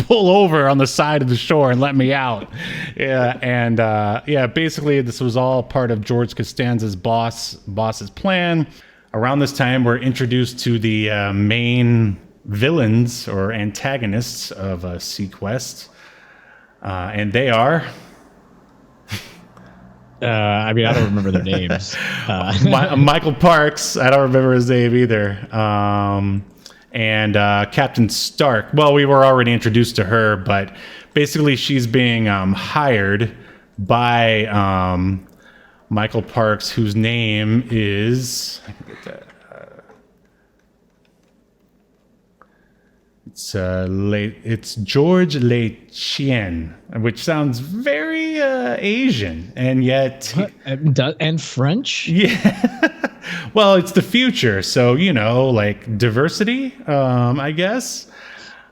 pull over on the side of the shore and let me out. Yeah, and basically this was all part of George Costanza's boss's plan. Around this time, we're introduced to the main villains or antagonists of Seaquest, and they are. I don't remember their names. Michael Parks, I don't remember his name either. And Captain Stark. Well, we were already introduced to her, but basically she's being hired by Michael Parks, whose name is... I can get that. It's George Le Chien, which sounds very Asian, and yet and French. Yeah, well, it's the future, so like diversity, I guess.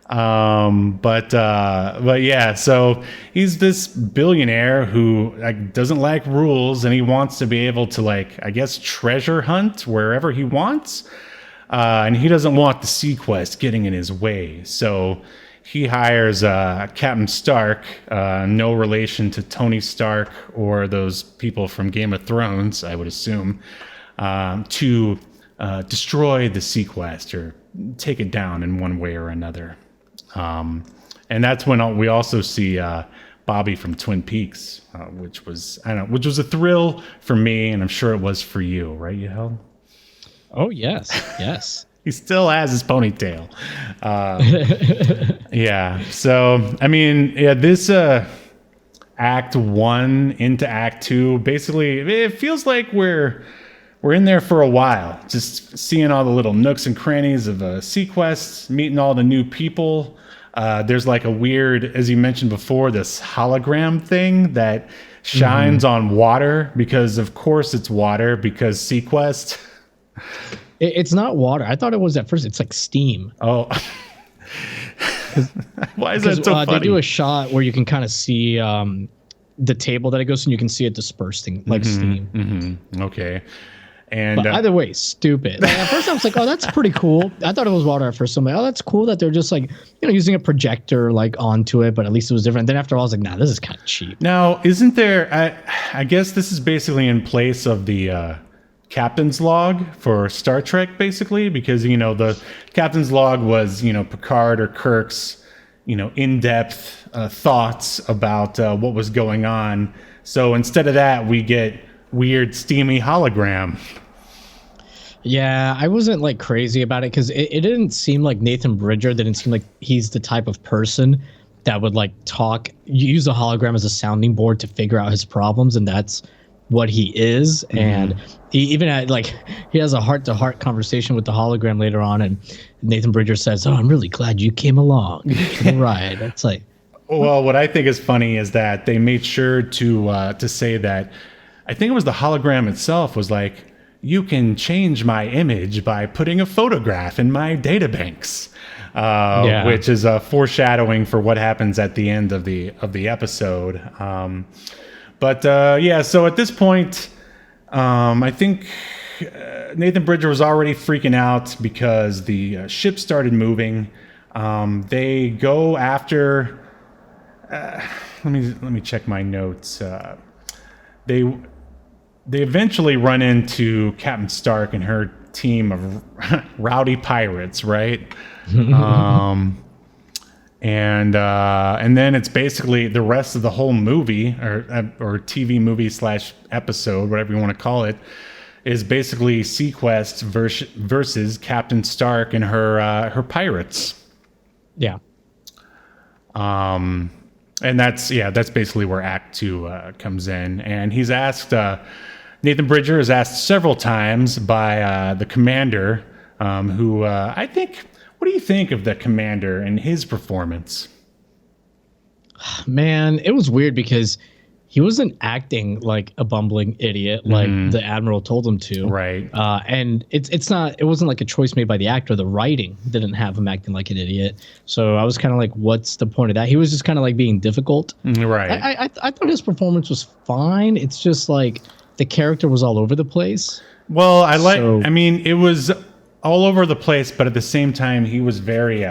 But yeah, so he's this billionaire who doesn't like rules, and he wants to be able to treasure hunt wherever he wants. And he doesn't want the Seaquest getting in his way. So he hires Captain Stark, no relation to Tony Stark or those people from Game of Thrones, I would assume, to destroy the Seaquest or take it down in one way or another. And that's when we also see Bobby from Twin Peaks, which was a thrill for me, and I'm sure it was for you, right, Yahel? Oh, yes. He still has his ponytail. Yeah. So, this Act 1 into Act 2, basically, it feels like we're in there for a while, just seeing all the little nooks and crannies of Seaquest, meeting all the new people. There's like a weird, as you mentioned before, this hologram thing that shines on water, because of course it's water, because Seaquest... It's not water. I thought it was at first. It's like steam. Oh, why is that so funny? They do a shot where you can kind of see the table that it goes, and you can see it dispersing like steam. Mm-hmm. Okay, and but either way, stupid. At first, I was like, "Oh, that's pretty cool." I thought it was water at first. I'm like, "Oh, that's cool that they're just using a projector onto it." But at least it was different. Then after all, I was like, "Nah, this is kind of cheap." Now, isn't there? I guess this is basically in place of the. Captain's log for Star Trek, basically, because the captain's log was Picard or Kirk's in-depth thoughts about what was going on. So instead of that, we get weird, steamy hologram. Yeah, I wasn't like crazy about it because it didn't seem like Nathan Bridger didn't seem like he's the type of person that would like use a hologram as a sounding board to figure out his problems, and that's what he is. Mm-hmm. And he even had he has a heart-to-heart conversation with the hologram later on, and Nathan Bridger says, "Oh, I'm really glad you came along for the ride." That's like, well, what I think is funny is that they made sure to say that I think it was the hologram itself was like, you can change my image by putting a photograph in my databanks, which is a foreshadowing for what happens at the end of the episode. So at this point, I think Nathan Bridger was already freaking out because the ship started moving. They go after. Let me check my notes. They eventually run into Captain Stark and her team of rowdy pirates, right? And then it's basically the rest of the whole movie or TV movie / episode, whatever you want to call it, is basically Seaquest versus Captain Stark and her pirates. Yeah. And that's basically where Act 2 comes in, and he's asked. Nathan Bridger is asked several times by the commander, who I think. What do you think of the commander and his performance? Man, it was weird because he wasn't acting like a bumbling idiot like the admiral told him to. Right. And it wasn't like a choice made by the actor. The writing didn't have him acting like an idiot. So I was kind of like, what's the point of that? He was just kind of like being difficult. Right. I thought his performance was fine. It's just like the character was all over the place. Well, it was all over the place, but at the same time, he was very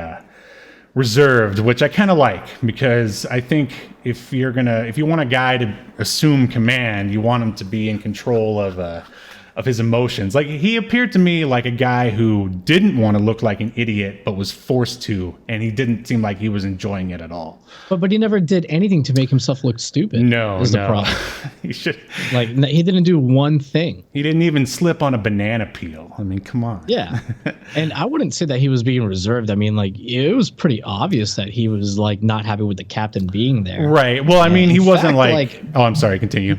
reserved, which I kind of like, because I think if you want a guy to assume command, you want him to be in control of his emotions. Like, he appeared to me like a guy who didn't want to look like an idiot, but was forced to, and he didn't seem like he was enjoying it at all. But he never did anything to make himself look stupid. No. The problem. He should. He didn't do one thing. He didn't even slip on a banana peel. I mean, come on. Yeah. And I wouldn't say that he was being reserved. I mean, it was pretty obvious that he was not happy with the captain being there. Right. Well, I mean, he wasn't oh, I'm sorry. Continue.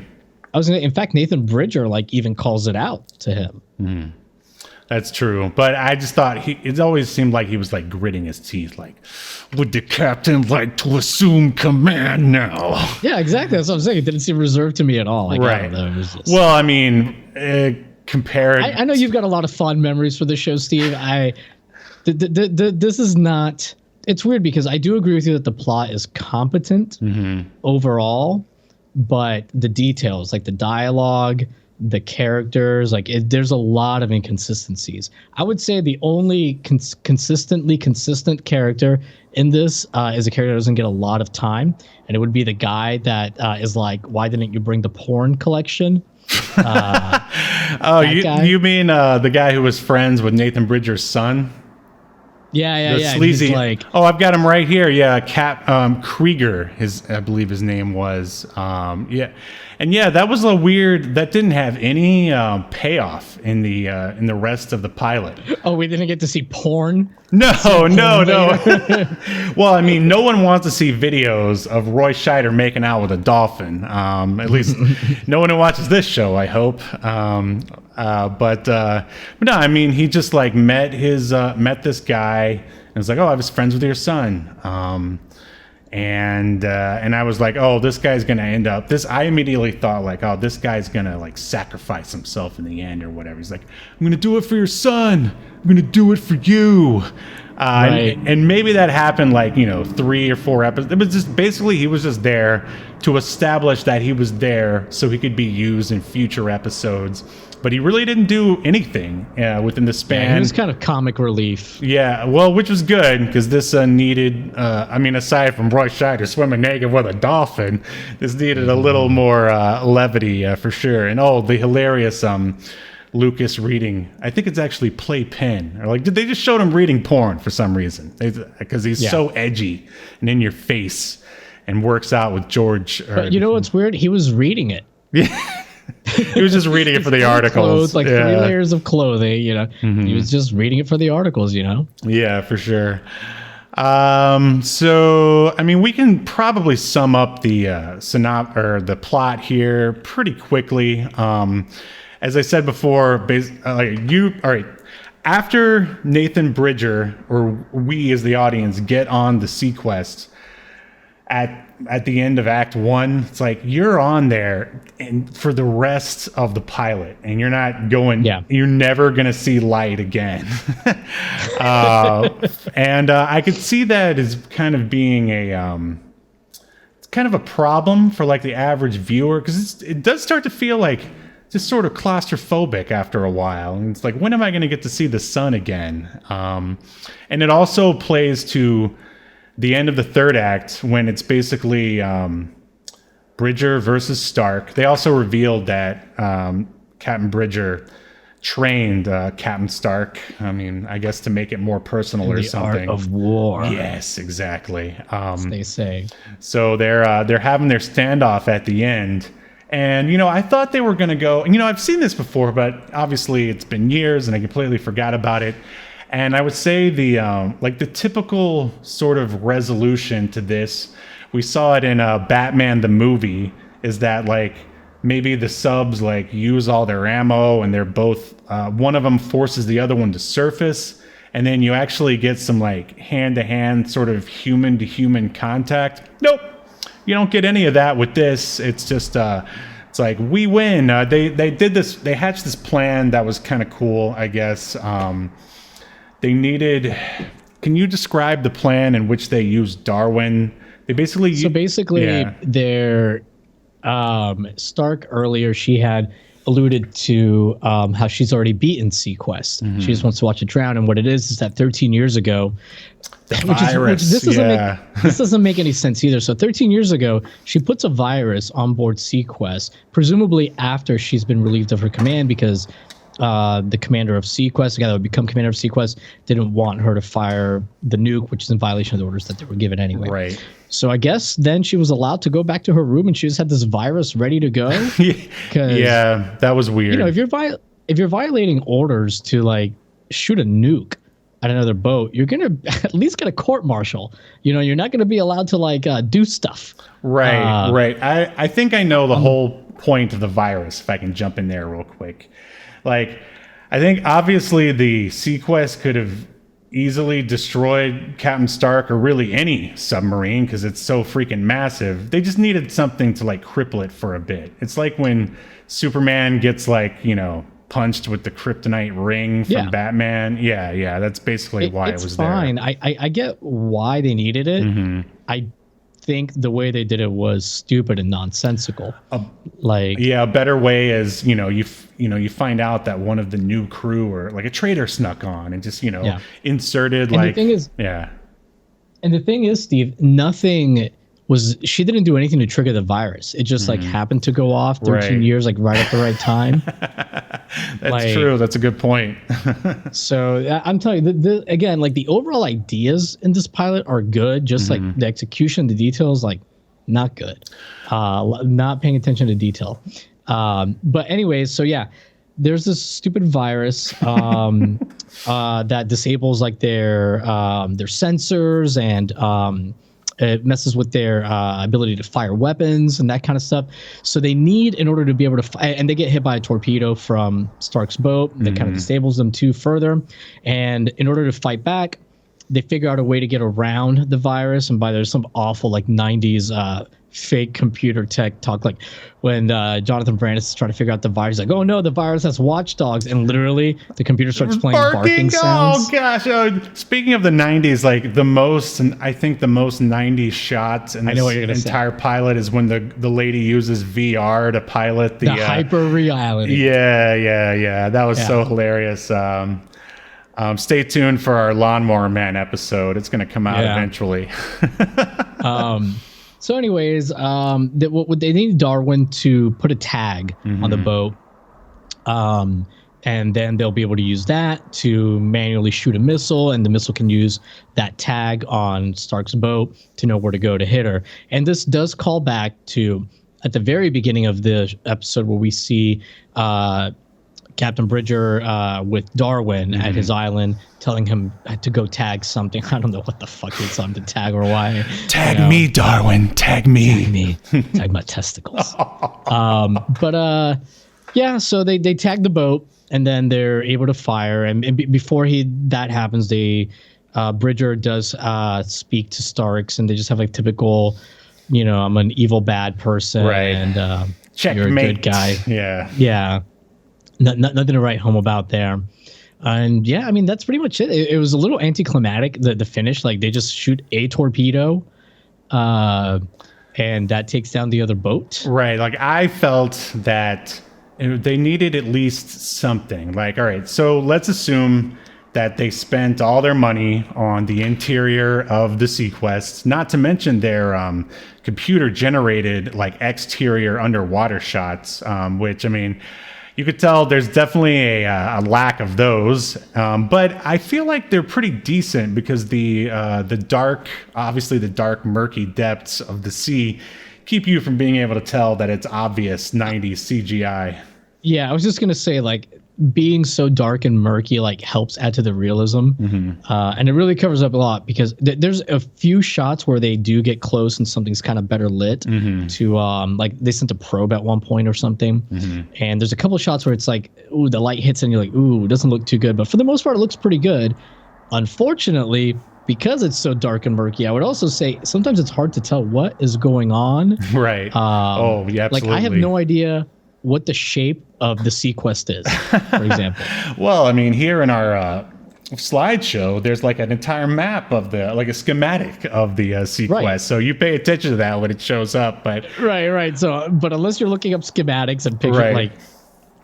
In fact, Nathan Bridger even calls it out to him. Mm. That's true. But I just thought it always seemed like he was gritting his teeth. Would the captain like to assume command now? Yeah, exactly. That's what I'm saying. It didn't seem reserved to me at all. Right. I don't know. It was just... Well, I mean, compared. I know you've got a lot of fond memories for the show, Steve. This is not. It's weird because I do agree with you that the plot is competent overall. But the details, like the dialogue, the characters, there's a lot of inconsistencies. I would say the only consistently consistent character in this is a character that doesn't get a lot of time, and it would be the guy that is like, "Why didn't you bring the porn collection?" You mean the guy who was friends with Nathan Bridger's son? Yeah. Sleazy. I've got him right here. Yeah, Krieger. I believe his name was. That was that didn't have any payoff in the rest of the pilot. Oh, we didn't get to see porn? No. Well, I mean, no one wants to see videos of Roy Scheider making out with a dolphin. At least no one who watches this show, I hope. But no, I mean, he just met this guy and was like, "Oh, I was friends with your son." And I was like, "Oh, this guy's gonna end up this." I immediately thought "Oh, this guy's gonna sacrifice himself in the end or whatever." He's like, "I'm gonna do it for your son. I'm gonna do it for you." Right. And maybe that happened 3 or 4 episodes. It was just basically he was just there to establish that he was there so he could be used in future episodes. But he really didn't do anything within the span. Yeah, he was kind of comic relief. Yeah, well, which was good because this needed, aside from Roy Scheider swimming naked with a dolphin, this needed a little more levity for sure. And the hilarious Lucas reading. I think it's actually Playpen, or like, did they just showed him reading porn for some reason? Because he's so edgy and in your face, and works out with George. But you know what's weird? He was reading it. Yeah. He was just reading it for the articles. Clothes, like 3 layers of clothing, you know. He was just reading it for the articles, you know. Yeah, for sure. So I mean, we can probably sum up the the plot here pretty quickly. As I said before, all right. After Nathan Bridger, or we as the audience, get on the Seaquest at the end of Act 1, it's like you're on there and for the rest of the pilot, and you're not going. Yeah. You're never gonna see light again. And I could see that as kind of being it's kind of a problem for like the average viewer, because it does start to feel like just sort of claustrophobic after a while, and it's like, when am I going to get to see the sun again? And it also plays to the end of the third act, when it's basically Bridger versus Stark. They also revealed that Captain Bridger trained Captain Stark. I mean, I guess to make it more personal or something. The art of war. Yes, exactly. As they say. So they're having their standoff at the end. And, you know, I thought they were going to go, you know, I've seen this before, but obviously it's been years and I completely forgot about it. And I would say the typical sort of resolution to this, we saw it in Batman the movie, is that like maybe the subs like use all their ammo, and they're both one of them forces the other one to surface, and then you actually get some like hand-to-hand sort of human-to-human contact. Nope, you don't get any of that with this. It's just it's like, we win. They did this. They hatched this plan that was kind of cool, I guess. They needed. Can you describe the plan in which they used Darwin? They basically. Their Stark earlier, she had alluded to how she's already beaten Seaquest. Mm-hmm. She just wants to watch it drown, and what it is that 13 years ago. This doesn't make any sense either. So 13 years ago, she puts a virus on board Seaquest, presumably after she's been relieved of her command, because the commander of Seaquest, the guy that would become commander of Seaquest, didn't want her to fire the nuke, which is in violation of the orders that they were given anyway. Right. So I guess then she was allowed to go back to her room, and she just had this virus ready to go. Yeah, that was weird. You know, if you're violating orders to like shoot a nuke at another boat, you're gonna at least get a court-martial. You know, you're not gonna be allowed to like do stuff. Right. Right. I think I know the whole point of the virus. If I can jump in there real quick. Like, I think obviously the Seaquest could have easily destroyed Captain Stark, or really any submarine, because it's so freaking massive. They just needed something to like cripple it for a bit. It's like when Superman gets like, you know, punched with the kryptonite ring from Batman. Yeah, that's basically why it was fine. there. I get why they needed it. Mm-hmm. I think the way they did it was stupid and nonsensical. A better way is, you find out that one of the new crew, or like a traitor, snuck on and just inserted. And like the thing is, and the thing is, Steve, she didn't do anything to trigger the virus. It just like happened to go off 13 years, like right at the right time. That's true. That's a good point. So I'm telling you, again, like the overall ideas in this pilot are good. Just like the execution, the details, like not good. Not paying attention to detail. But anyways, so yeah, there's this stupid virus that disables like their sensors, and it messes with their ability to fire weapons and that kind of stuff. So they need, in order to be able to and they get hit by a torpedo from Stark's boat that kind of disables them too further. And in order to fight back, they figure out a way to get around the virus. And there's some awful like 90s fake computer tech talk, like when Jonathan Brandis is trying to figure out the virus, like, oh no, the virus has watchdogs, and literally the computer starts playing barking sounds. Oh gosh! Speaking of the 90s, like the most 90s shots in this entire pilot is when the lady uses VR to pilot the hyper reality. Yeah. That was so hilarious. Stay tuned for our Lawnmower Man episode. It's going to come out eventually. So anyways, they need Darwin to put a tag on the boat. and then they'll be able to use that to manually shoot a missile, and the missile can use that tag on Stark's boat to know where to go to hit her. And this does call back to at the very beginning of the episode where we see Captain Bridger with Darwin at his island, telling him to go tag something. I don't know what the fuck it's on to tag or why. Tag me, Darwin. Tag me. Tag me. Tag my testicles. Yeah, so they tag the boat, and then they're able to fire. And before that happens, Bridger does speak to Starks, and they just have like typical, I'm an evil bad person, right? And checkmate. You're a good guy. Yeah. Nothing to write home about there. And yeah, I mean, that's pretty much it. It was a little anticlimactic, the finish. Like, they just shoot a torpedo, and that takes down the other boat. Right. Like, I felt that they needed at least something. Like, all right, so let's assume that they spent all their money on the interior of the Seaquest, not to mention their computer-generated, like, exterior underwater shots, which, I mean, you could tell there's definitely a lack of those, but I feel like they're pretty decent because the dark, murky depths of the sea keep you from being able to tell that it's obvious 90s CGI. Yeah, I was just gonna say, like, being so dark and murky like helps add to the realism, and it really covers up a lot because there's a few shots where they do get close and something's kind of better lit to like they sent a probe at one point or something, and there's a couple of shots where it's like, ooh, the light hits and you're like, ooh, it doesn't look too good, but for the most part it looks pretty good. Unfortunately, because it's so dark and murky, I would also say sometimes it's hard to tell what is going on. Right. Oh yeah, absolutely. Like, I have no idea what the shape of the Seaquest is, for example. Well, I mean, here in our slideshow, there's like an entire map of a schematic of the Seaquest. Right. So you pay attention to that when it shows up. But right. So, but unless you're looking up schematics and pictures, like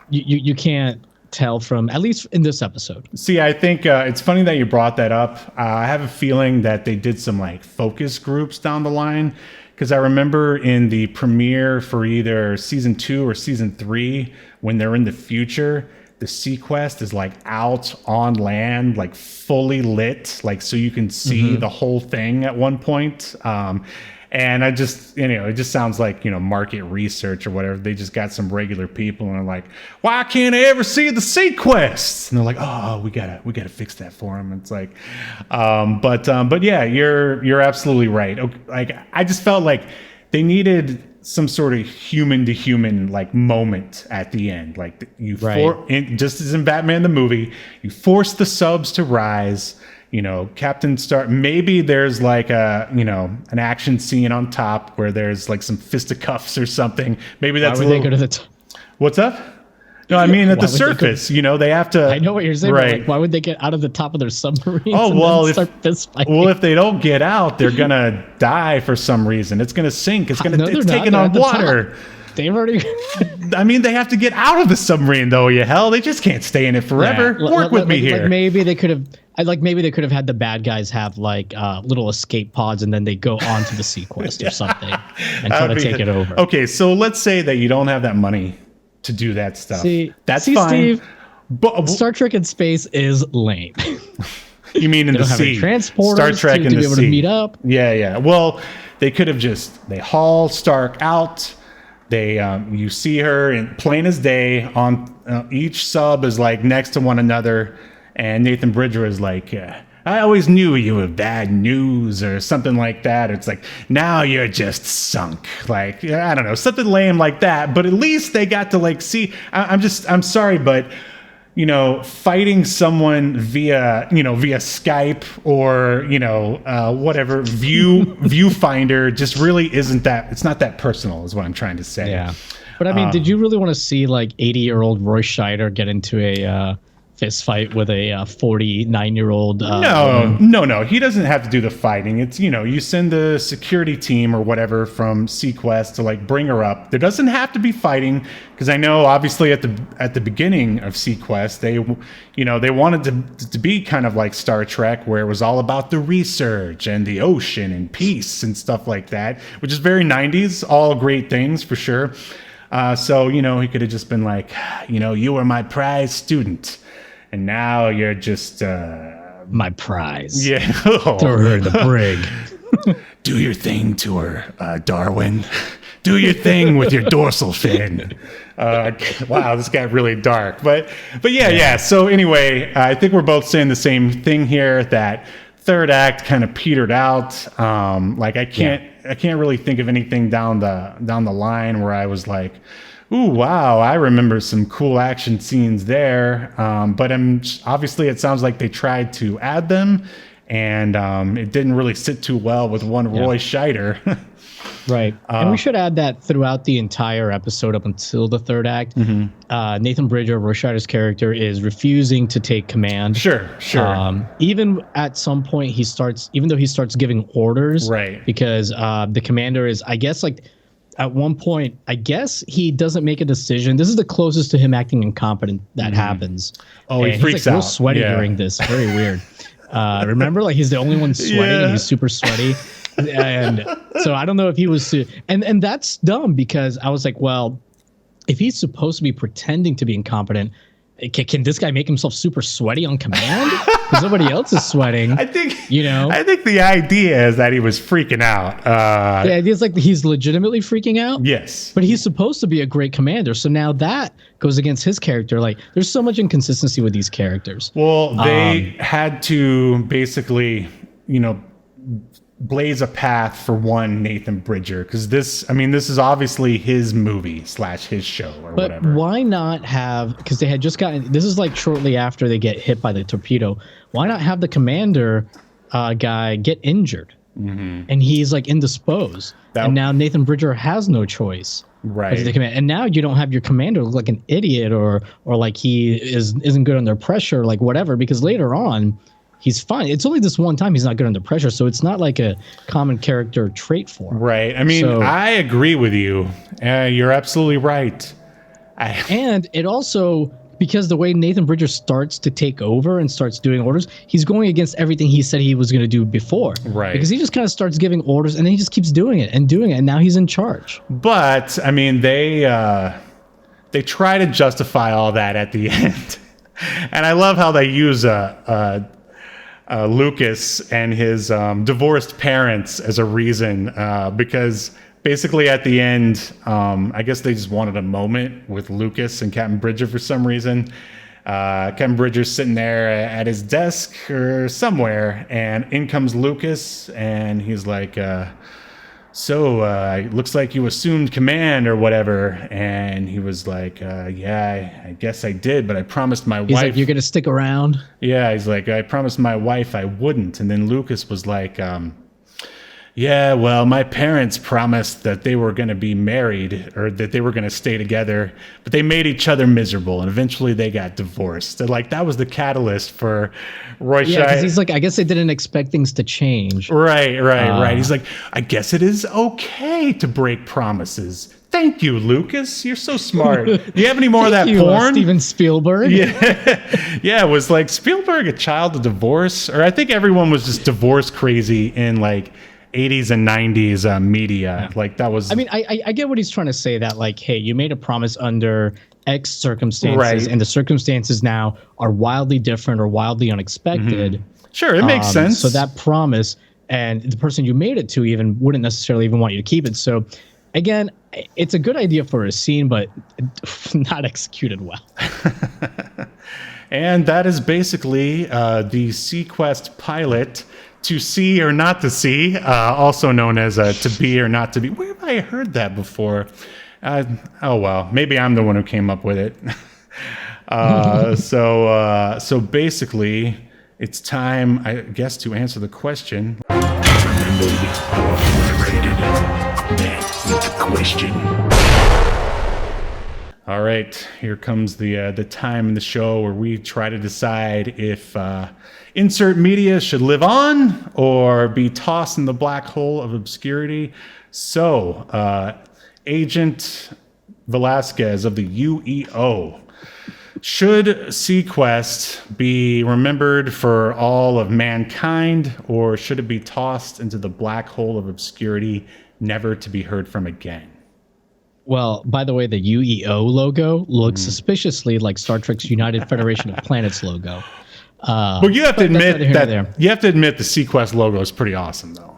you can't tell from, at least in this episode. See, I think it's funny that you brought that up. I have a feeling that they did some like focus groups down the line. Because I remember in the premiere for either season 2 or season 3, when they're in the future, the Seaquest is like out on land, like fully lit, like so you can see the whole thing at one point. And I just, it just sounds like, market research or whatever. They just got some regular people and are like, why can't I ever see the Seaquest? And they're like, oh, we gotta fix that for them. It's like, but yeah, you're absolutely right. Like, I just felt like they needed some sort of human to human like moment at the end. Like just as in Batman the movie, you force the subs to rise. Captain Stark, maybe there's like an action scene on top where there's like some fisticuffs or something. Maybe that's they go to the top? What's up? No, I mean, at the surface, they have to. I know what you're saying, right? But like, why would they get out of the top of their submarines? Oh, well, start fist fighting? Well, if they don't get out, they're gonna die for some reason. It's gonna sink. It's taking on water. They've already. I mean, they have to get out of the submarine, though. They just can't stay in it forever. Yeah. Work with me here. Like maybe they could have. Maybe they could have had the bad guys have like little escape pods, and then they go onto the Seaquest or something and try to take it over. Okay, so let's say that you don't have that money to do that stuff. That's fine. Steve, but Star Trek in space is lame. You mean in the sea? Transporters Star Trek in to the be able sea. to meet up. Yeah. Well, they could have they haul Stark out. They you see her in plain as day on each sub is like next to one another. And Nathan Bridger is like, I always knew you were bad news or something like that. It's like, now you're just sunk. Like, I don't know, something lame like that. But at least they got to like see. I'm sorry, but fighting someone via Skype or whatever viewfinder just really isn't that. It's not that personal, is what I'm trying to say. Yeah, but I mean, did you really want to see like 80-year-old Roy Scheider get into a fist fight with a 49-year-old? No. He doesn't have to do the fighting. It's, you send the security team or whatever from Seaquest to like bring her up. There doesn't have to be fighting, because I know obviously at the beginning of Seaquest, they wanted to be kind of like Star Trek, where it was all about the research and the ocean and peace and stuff like that, which is very 90s, all great things for sure. So, he could have just been like, you were my prize student, and now you're just my prize. Yeah. Throw her in the brig. Do your thing to her, Darwin. Do your thing with your dorsal fin. Wow, this got really dark. But yeah. So anyway, I think we're both saying the same thing here, that third act kind of petered out. I can't really think of anything down the line where I was like, ooh, wow, I remember some cool action scenes there. But obviously it sounds like they tried to add them, and it didn't really sit too well with one Roy Scheider. Right. And we should add that throughout the entire episode up until the third act, Nathan Bridger, Roy Scheider's character, is refusing to take command. Sure. Even at some point, even though he starts giving orders, right? Because the commander is, I guess, like, at one point, I guess he doesn't make a decision. This is the closest to him acting incompetent that happens. Oh, and he freaks he's like out. Real sweaty during this. Very weird. Remember, like, he's the only one sweating, and he's super sweaty. And so I don't know if he was, and that's dumb, because I was like, well, if he's supposed to be pretending to be incompetent, can this guy make himself super sweaty on command? Because nobody else is sweating. I think the idea is that he was freaking out. The idea is like he's legitimately freaking out. Yes, but he's supposed to be a great commander. So now that goes against his character. Like, there's so much inconsistency with these characters. Well, they had to basically, blaze a path for one Nathan Bridger, because this is obviously his movie / his show or whatever. But why not have, because they had just gotten, this is like shortly after they get hit by the torpedo, why not have the commander guy get injured? And he's like indisposed, and now Nathan Bridger has no choice. Right. And now you don't have your commander look like an idiot or like he isn't good under pressure, like whatever, because later on he's fine. It's only this one time he's not good under pressure, so it's not like a common character trait for him. Right. I mean, I agree with you. You're absolutely right. And it also, because the way Nathan Bridger starts to take over and starts doing orders, he's going against everything he said he was going to do before. Right. Because he just kind of starts giving orders, and then he just keeps doing it, and now he's in charge. But, I mean, they try to justify all that at the end. And I love how they use Lucas and his divorced parents as a reason, because basically at the end, I guess they just wanted a moment with Lucas and Captain Bridger for some reason. Captain Bridger's sitting there at his desk or somewhere, and in comes Lucas, and he's like, it looks like you assumed command or whatever. And he was like, yeah, I guess I did, but I promised my wife. He's like, you're going to stick around? Yeah, he's like, I promised my wife I wouldn't. And then Lucas was like, yeah, well, my parents promised that they were going to be married, or that they were going to stay together, but they made each other miserable, and eventually they got divorced. And like, that was the catalyst for Roy Scheider. Yeah, because he's like, I guess they didn't expect things to change. Right. He's like, I guess it is okay to break promises. Thank you, Lucas. You're so smart. Do you have any more of that porn? Steven Spielberg. Yeah. Was like Spielberg a child of divorce? Or I think everyone was just divorce crazy in like 80s and 90s media. Like, that was, I mean, I get what he's trying to say, that like, hey, you made a promise under X circumstances, right, and the circumstances now are wildly different or wildly unexpected. Sure, it makes sense. So that promise, and the person you made it to even wouldn't necessarily even want you to keep it. So again, it's a good idea for a scene, but not executed well. And that is basically the Seaquest pilot, To See or Not to See, also known as To Be or Not to Be. Where have I heard that before? Oh, well, maybe I'm the one who came up with it. So basically, it's time, I guess, to answer the question. All right, here comes the time in the show where we try to decide if insert media should live on or be tossed in the black hole of obscurity. So, Agent Velazquez of the UEO, should Seaquest be remembered for all of mankind, or should it be tossed into the black hole of obscurity, never to be heard from again? Well, by the way, the UEO logo looks suspiciously like Star Trek's United Federation of Planets logo. But you have to admit the Seaquest logo is pretty awesome, though.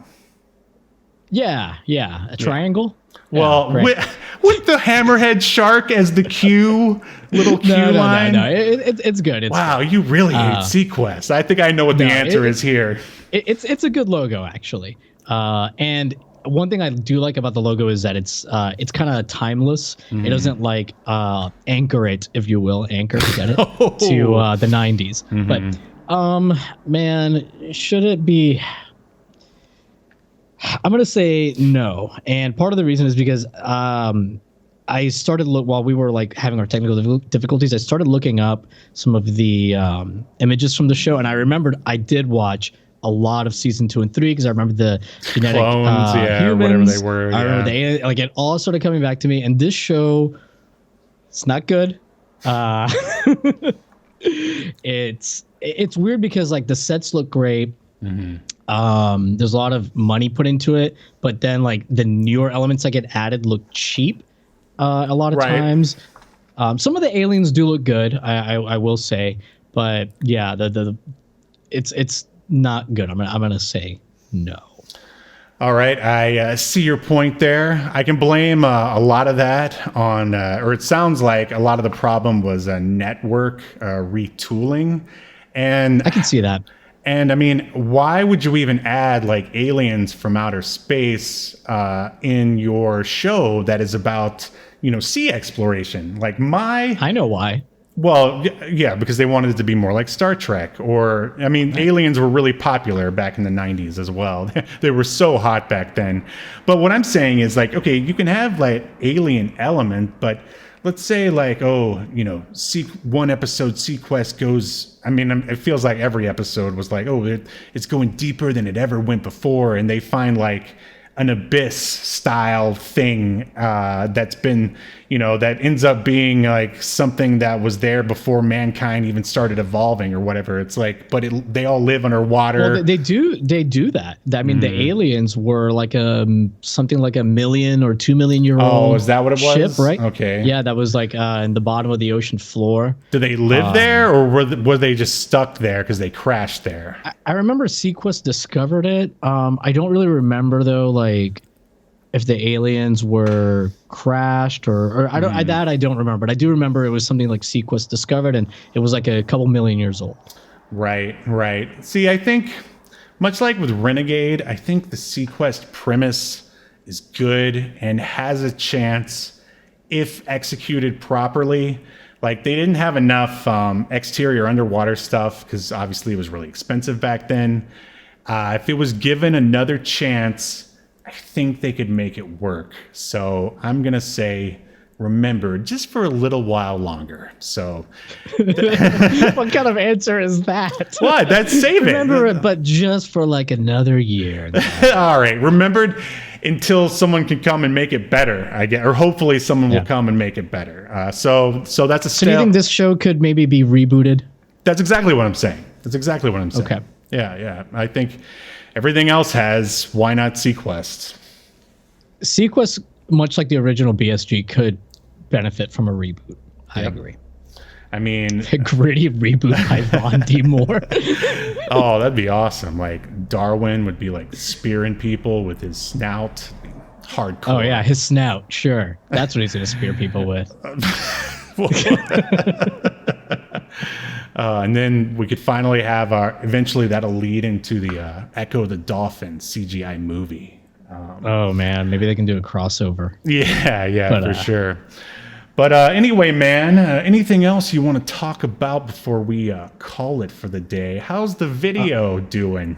Yeah, a triangle. Well, yeah, with the hammerhead shark as the Q, little Q line. No. It's good. Wow, you really hate Seaquest. I think I know what the answer is here. It's a good logo, actually. And one thing I do like about the logo is that it's kind of timeless. It doesn't like anchor it, if you will, get it to the 90s. But man, should it be? I'm gonna say no, and part of the reason is because I started while we were like having our technical difficulties. I started looking up some of the images from the show, and I remembered I did watch a lot of season 2 and 3 because I remember the genetic clones, humans, whatever they were. I remember it all started coming back to me, and this show, it's not good. It's weird because like the sets look great. There's a lot of money put into it, but then like the newer elements that get added look cheap a lot of times. Some of the aliens do look good, I will say, but yeah, it's not good. I'm gonna say no. All right, I see your point there. I can blame a lot of that on, or it sounds like a lot of the problem was a network retooling, and I can see that. And I mean, why would you even add like aliens from outer space in your show that is about, sea exploration? Like I know why. Well, yeah, because they wanted it to be more like Star Trek, or I mean, aliens were really popular back in the 90s as well. They were so hot back then. But what I'm saying is like, okay, you can have like alien element, but let's say like, one episode Seaquest goes, I mean, it feels like every episode was like, it's going deeper than it ever went before. And they find like an abyss style thing that's been, that ends up being like something that was there before mankind even started evolving or whatever. It's like, but they all live underwater. Well, they do that. I mean, the aliens were like something like 1 million or 2 million year old. Oh, is that what it was? Ship, right? Okay. Yeah, that was like in the bottom of the ocean floor. Did they live there, or were they just stuck there because they crashed there? I remember Seaquest discovered it. I don't really remember though, like if the aliens were crashed or I don't remember, but I do remember it was something like Seaquest discovered, and it was like a couple million years old. Right. See, I think much like with Renegade, I think the Seaquest premise is good and has a chance if executed properly. Like they didn't have enough exterior underwater stuff because obviously it was really expensive back then. If it was given another chance, I think they could make it work. So I'm going to say remember just for a little while longer. So what kind of answer is that? What? That's save it. Remember it, but just for like another year. All right. Remembered until someone can come and make it better, I guess, or hopefully someone will come and make it better. So that's a So do you think this show could maybe be rebooted? That's exactly what I'm saying. Okay. Yeah. I think everything else has. Why not Seaquest? Seaquest, much like the original BSG, could benefit from a reboot. I agree. I mean, a gritty reboot by Von D. Moore. Oh, that'd be awesome. Like Darwin would be like spearing people with his snout. Hardcore. Oh yeah, his snout. Sure, that's what he's gonna spear people with. And then we could finally have eventually that'll lead into the Echo the Dolphin CGI movie. Oh man, maybe they can do a crossover. Yeah, for sure. But anyway, man, anything else you want to talk about before we call it for the day? How's the video doing?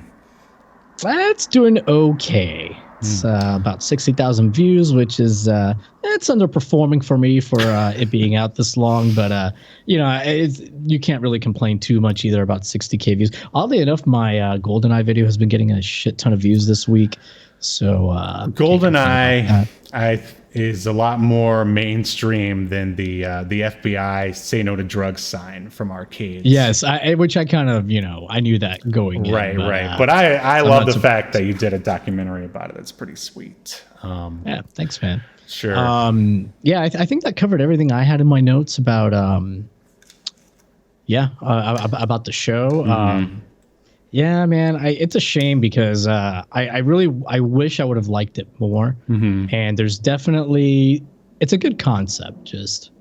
It's doing okay. It's about 60,000 views, which is it's underperforming for me for it being out this long. But you can't really complain too much either about 60K views. Oddly enough, my GoldenEye video has been getting a shit ton of views this week. So GoldenEye, is a lot more mainstream than the FBI "Say No to Drugs" sign from arcades. Yes, which I kind of I knew that going in. Right. But I love the fact that you did a documentary about it. That's pretty sweet. Yeah, thanks, man. Sure. Yeah, I think that covered everything I had in my notes about about the show. Yeah, man, it's a shame because I wish I would have liked it more. And there's definitely, it's a good concept, just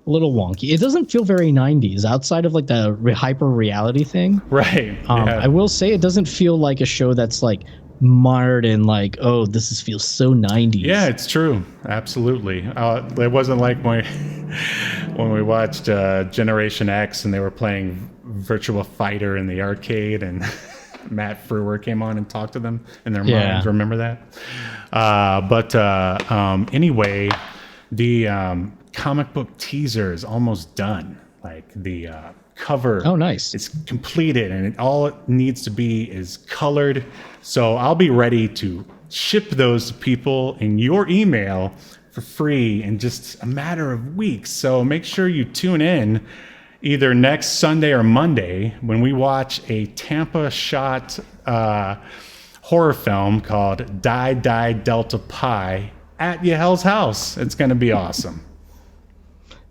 a little wonky. It doesn't feel very 90s outside of like the hyper reality thing. Right. I will say it doesn't feel like a show that's like marred in like, oh, feels so 90s. Yeah, it's true. Absolutely. It wasn't like when we watched Generation X and they were playing Virtua Fighter in the arcade and Matt Frewer came on and talked to them in their minds. Remember that? Anyway, the comic book teaser is almost done. Like the cover is completed, and all it needs to be is colored. So I'll be ready to ship those to people in your email for free in just a matter of weeks. So make sure you tune in either next Sunday or Monday when we watch a Tampa shot horror film called Die Die Delta Pi at Yahel's house. It's going to be awesome.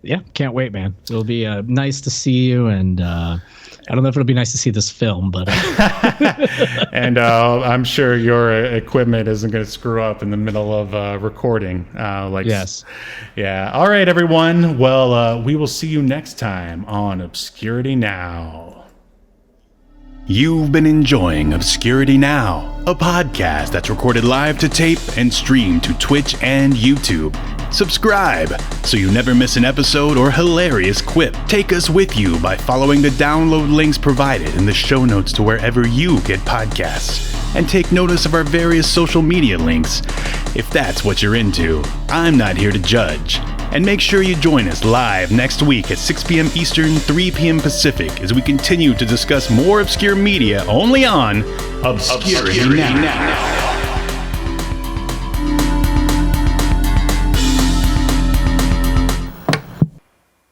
Yeah, can't wait, man. It'll be nice to see you, and I don't know if it'll be nice to see this film, but and I'm sure your equipment isn't going to screw up in the middle of recording. Yes. Yeah. All right, everyone. Well, we will see you next time on Obscurity Now. You've been enjoying Obscurity Now, a podcast that's recorded live to tape and streamed to Twitch and YouTube. Subscribe so you never miss an episode or hilarious quip. Take us with you by following the download links provided in the show notes to wherever you get podcasts. And take notice of our various social media links. If that's what you're into, I'm not here to judge. And make sure you join us live next week at 6 p.m. Eastern, 3 p.m. Pacific as we continue to discuss more obscure media only on Obscurity Now.